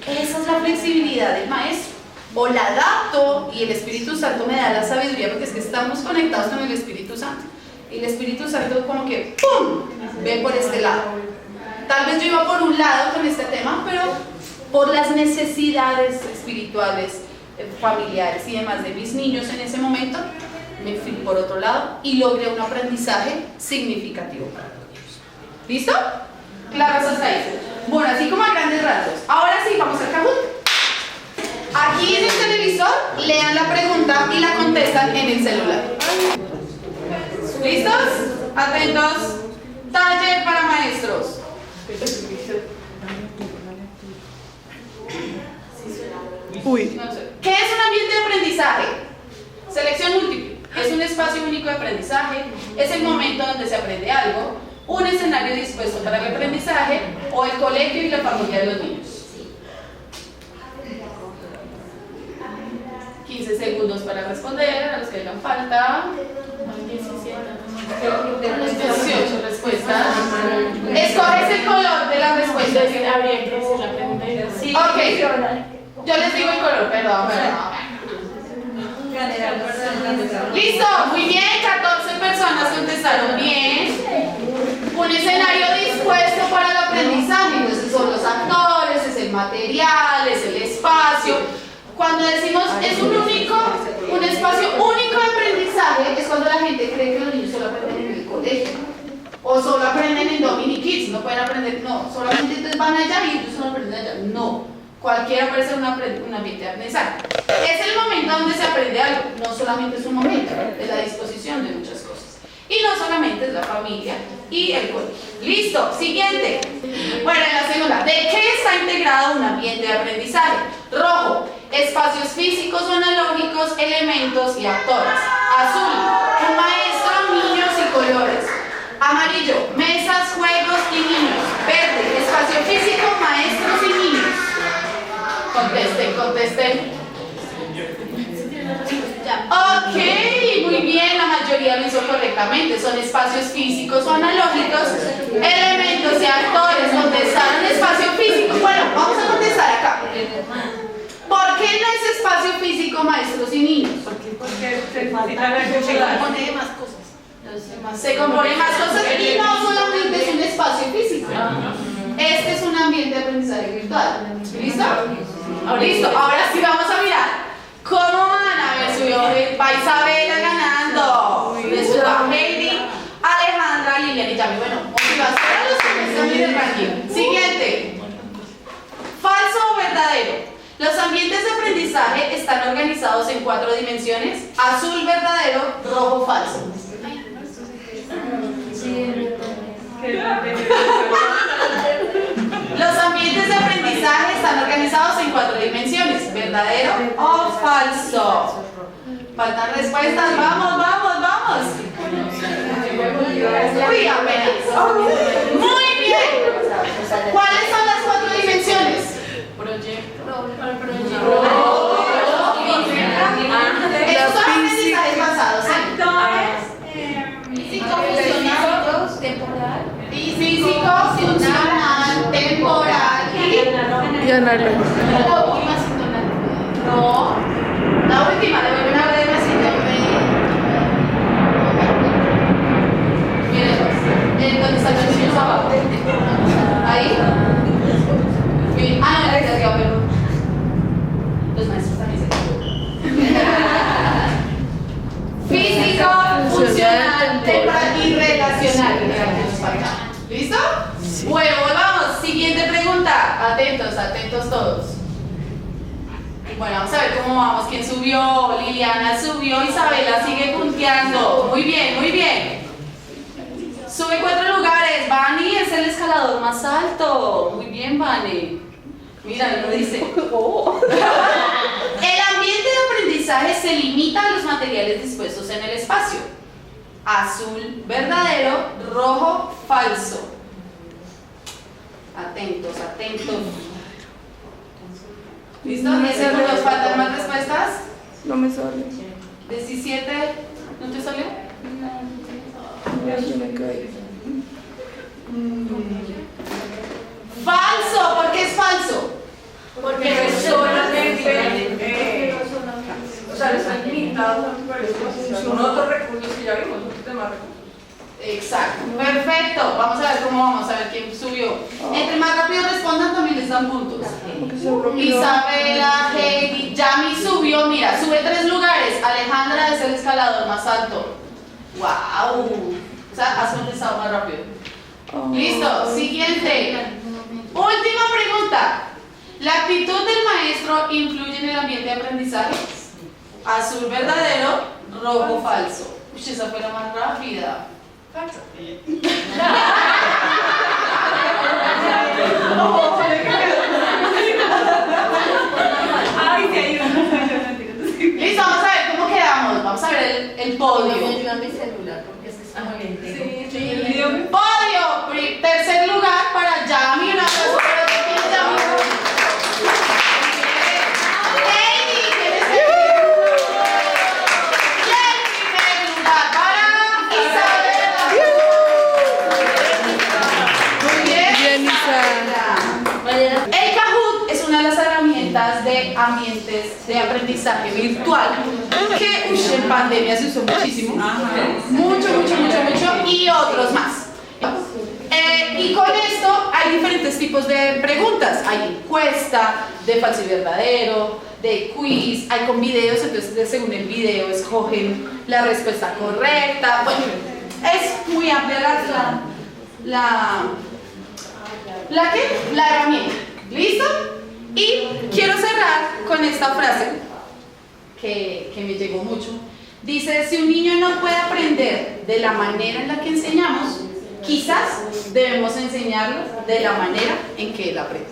Esa es la flexibilidad del maestro. O la adapto y el Espíritu Santo me da la sabiduría, porque es que estamos conectados con el Espíritu Santo. Y el Espíritu Santo como que ¡pum! Ve por este lado. Tal vez yo iba por un lado con este tema, pero por las necesidades espirituales, familiares y demás de mis niños en ese momento, me fui por otro lado y logré un aprendizaje significativo para los niños. ¿Listo? Claro, hasta ahí. Bueno, así como a grandes rasgos. Ahora sí, vamos al Kahoot. Aquí en el televisor, lean la pregunta y la contestan en el celular. ¿Listos? Atentos. Taller para maestros. Uy. ¿Qué es un ambiente de aprendizaje? Selección múltiple. Es un espacio único de aprendizaje. Es el momento donde se aprende algo. Un escenario dispuesto para el aprendizaje. O el colegio y la familia de los niños. 15 segundos para responder, a los que hagan falta. 18 respuestas. Escoges el color de la respuesta. Ok, yo les digo el color, perdón. Listo, muy bien, 14 personas contestaron bien. Un escenario dispuesto para el aprendizaje. Entonces son los actores, es el material, es el espacio. Cuando decimos es un espacio único de aprendizaje, es cuando la gente cree que los niños solo aprenden en el colegio o solo aprenden en Dominic Kids, no pueden aprender, no, solamente entonces van allá y ellos solo aprenden allá, no, cualquiera puede ser un ambiente de aprendizaje. Es el momento donde se aprende algo, no solamente es un momento, es la disposición de muchas cosas. Y no solamente es la familia y el colegio. Listo, siguiente. Bueno, en la segunda, ¿de qué está integrado un ambiente de aprendizaje? Rojo, espacios físicos o analógicos, elementos y actores. Azul, un maestro, niños y colores. Amarillo, mesas, juegos y niños. Verde, espacio físico, maestros y niños. Contesten. Ok, muy bien, la mayoría lo hizo correctamente. Son espacios físicos o analógicos, elementos y actores. Contestaron espacio físico. Bueno, vamos a contestar acá. ¿Por qué no es espacio físico, maestros y niños? Porque se compone de más cosas. Se compone más cosas y no solamente es un espacio físico. Este es un ambiente de aprendizaje virtual. ¿Listo? Listo, ahora sí vamos a mirar. ¿Cómo van? A ver, subió, va Isabela ganando. Le subió a Heidi, Alejandra, Lilian y Yami. Bueno, motivación a los que están en el ranking. Siguiente. ¿Falso o verdadero? Los ambientes de aprendizaje están organizados en 4 dimensiones: azul verdadero, rojo falso. Los ambientes de aprendizaje están organizados en 4 dimensiones: verdadero o falso. Faltan respuestas, vamos. Uy, apenas. Muy bien. ¿Cuáles son las 4 dimensiones? Estos son aprendizajes basados en físico, funcional, temporal Y análogo. No, la última, le voy a ver más. Miren, donde están los niños abajo. Ahí. Miren, no, la que va, pero los maestros también se equivocan. Físico, funcional, temporal y relacional. ¿Listo? Sí. Bueno, volvamos. Siguiente pregunta. Atentos todos. Bueno, vamos a ver cómo vamos. ¿Quién subió? Liliana subió, Isabela sigue punteando. Muy bien, muy bien. Sube 4 lugares. Vani es el escalador más alto. Muy bien, Vani. Mira, lo dice. Oh. El ambiente de aprendizaje se limita a los materiales dispuestos en el espacio. Azul, verdadero, rojo, falso. Atentos, atentos. ¿Listo? 10 segundos. ¿Faltan más respuestas? No me sale. 17. ¿No te salió? Ya me caí. Falso. ¿Por qué es falso? Porque solamente O sea, están limitados son otros recursos que ya vimos, un sistema de recursos. Exacto. Perfecto. Vamos a ver cómo vamos, a ver quién subió. Entre más rápido respondan también les dan puntos. Isabela, Heidi, Yami subió, mira, sube 3 lugares. Alejandra es el escalador más alto. ¡Wow! O sea, has contestado más rápido. Listo, siguiente. Última pregunta. ¿La actitud del maestro influye en el ambiente de aprendizaje? Azul verdadero, rojo falso. Uy, esa fue la más rápida. Falso. Listo, vamos a ver cómo quedamos. Vamos a ver el podio. ayuda a mi celular porque es muy lento. Podio, tercer lugar para Yami. Un aplauso para Yami. Heidi, ¿quién es Heidi? Y el primer lugar para Isabela. Muy bien. Bien, Isa. El Kahoot es una de las herramientas de ambientes de aprendizaje virtual que en pandemia se usó muchísimo. Mucho, y otros más. Y con esto hay diferentes tipos de preguntas. Hay encuesta, de falso y verdadero, de quiz, hay con videos, entonces según el video escogen la respuesta correcta. Bueno, es muy amplia la herramienta. ¿Listo? Y quiero cerrar con esta frase que me llegó mucho. Dice, si un niño no puede aprender de la manera en la que enseñamos, quizás debemos enseñarlo de la manera en que él aprende.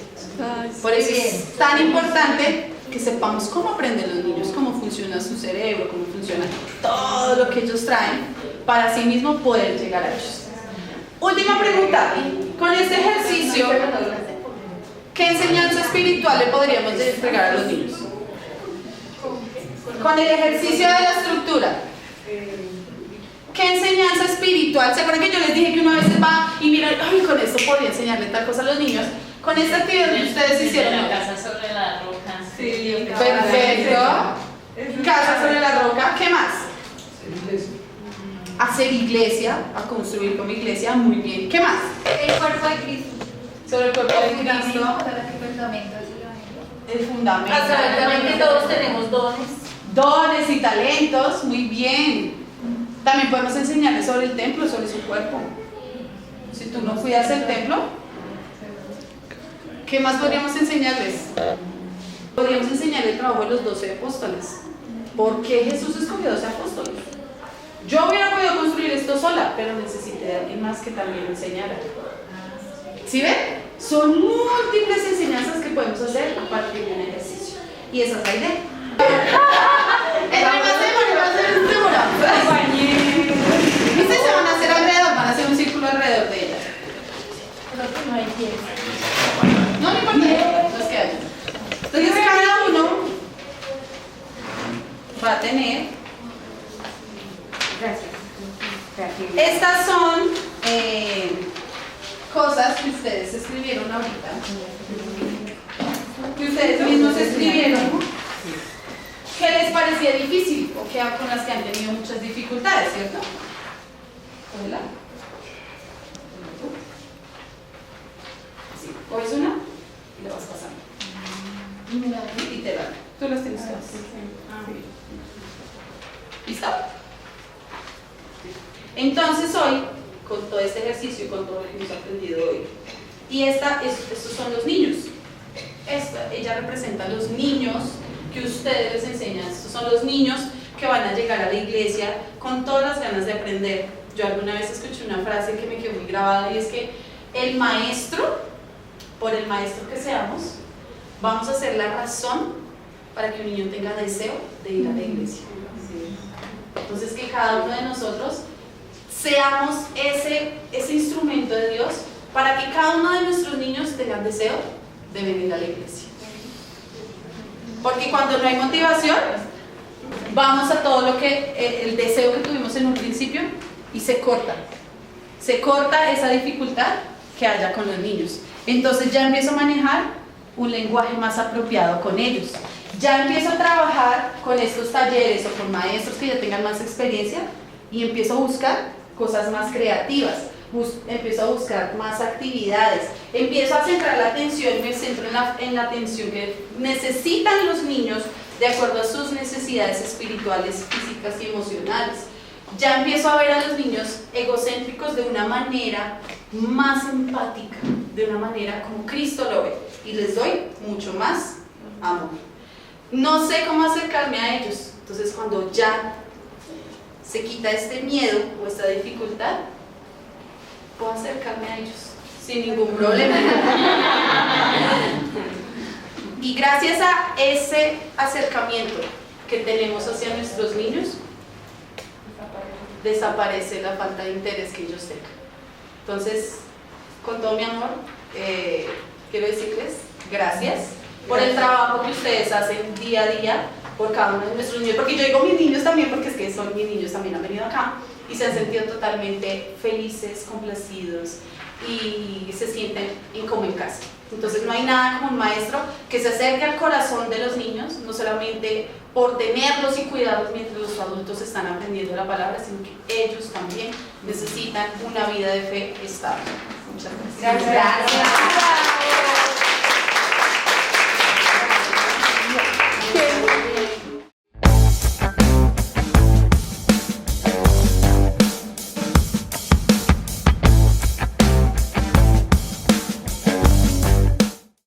Por eso es tan importante que sepamos cómo aprenden los niños, cómo funciona su cerebro, cómo funciona todo lo que ellos traen, para así mismo poder llegar a ellos. Última pregunta. Con este ejercicio, ¿qué enseñanza espiritual le podríamos entregar a los niños? Con el ejercicio de la estructura, ¿qué enseñanza espiritual? ¿Se acuerdan que yo les dije que uno a veces va y mira, ay, con esto podría enseñarle tal cosa a los niños? Con esta actividad que ustedes hicieron. La casa sobre la roca. Sí, perfecto. Casa sobre la roca. ¿Qué más? Hacer iglesia, a construir como iglesia. Muy bien. ¿Qué más? El cuerpo de Cristo. Sobre el cuerpo de Cristo. El fundamento. Absolutamente todos tenemos dones. Dones y talentos. Muy bien. También podemos enseñarles sobre el templo, sobre su cuerpo. Si tú no cuidas el templo, ¿qué más podríamos enseñarles? Podríamos enseñar el trabajo de los 12 apóstoles. ¿Por qué Jesús escogió 12 apóstoles? Yo hubiera podido construir esto sola, pero necesité de alguien más que también me enseñara. ¿Sí ven? Son múltiples enseñanzas que podemos hacer a partir de un ejercicio. Y esa es la idea. ¿Viste? Se van a hacer alrededor, van a hacer un círculo alrededor de ella. Creo que no hay tiempo. No importa, los que hay. Entonces cada uno va a tener. Estas son cosas que ustedes escribieron ahorita, que ustedes mismos escribieron, que les parecía difícil o que con las que han tenido muchas dificultades, ¿cierto? Hola. Sí, coges una y la vas pasando. Y te dan. Tú las tienes todas. ¿Listo? Entonces hoy, con todo este ejercicio y con todo lo que hemos aprendido hoy, y estos son los niños. Ella representa a los niños que ustedes les enseñan. Estos son los niños que van a llegar a la iglesia con todas las ganas de aprender. Yo alguna vez escuché una frase que me quedó muy grabada y es que el maestro, por el maestro que seamos, vamos a ser la razón para que un niño tenga deseo de ir a la iglesia. Entonces que cada uno de nosotros seamos ese instrumento de Dios para que cada uno de nuestros niños tenga deseo de venir a la iglesia. Porque cuando no hay motivación, vamos a todo lo que el deseo que tuvimos en un principio y se corta esa dificultad que haya con los niños. Entonces ya empiezo a manejar un lenguaje más apropiado con ellos. Ya empiezo a trabajar con estos talleres o con maestros que ya tengan más experiencia y empiezo a buscar cosas más creativas, empiezo a buscar más actividades, empiezo a centrar la atención, me centro en la atención que necesitan los niños de acuerdo a sus necesidades espirituales, físicas y emocionales. Ya empiezo a ver a los niños egocéntricos de una manera más empática, de una manera como Cristo lo ve, y les doy mucho más amor. No sé cómo acercarme a ellos, entonces cuando ya se quita este miedo o esta dificultad, puedo acercarme a ellos sin ningún problema. Y gracias a ese acercamiento que tenemos hacia nuestros niños, desaparece la falta de interés que ellos tengan. Entonces, con todo mi amor, quiero decirles gracias por el trabajo que ustedes hacen día a día por cada uno de nuestros niños, porque yo digo mis niños también, porque es que son mis niños, también han venido acá y se han sentido totalmente felices, complacidos y se sienten como en casa. Entonces no hay nada como un maestro que se acerque al corazón de los niños, no solamente por tenerlos y cuidarlos mientras los adultos están aprendiendo la palabra, sino que ellos también necesitan una vida de fe estable. Muchas gracias. Gracias.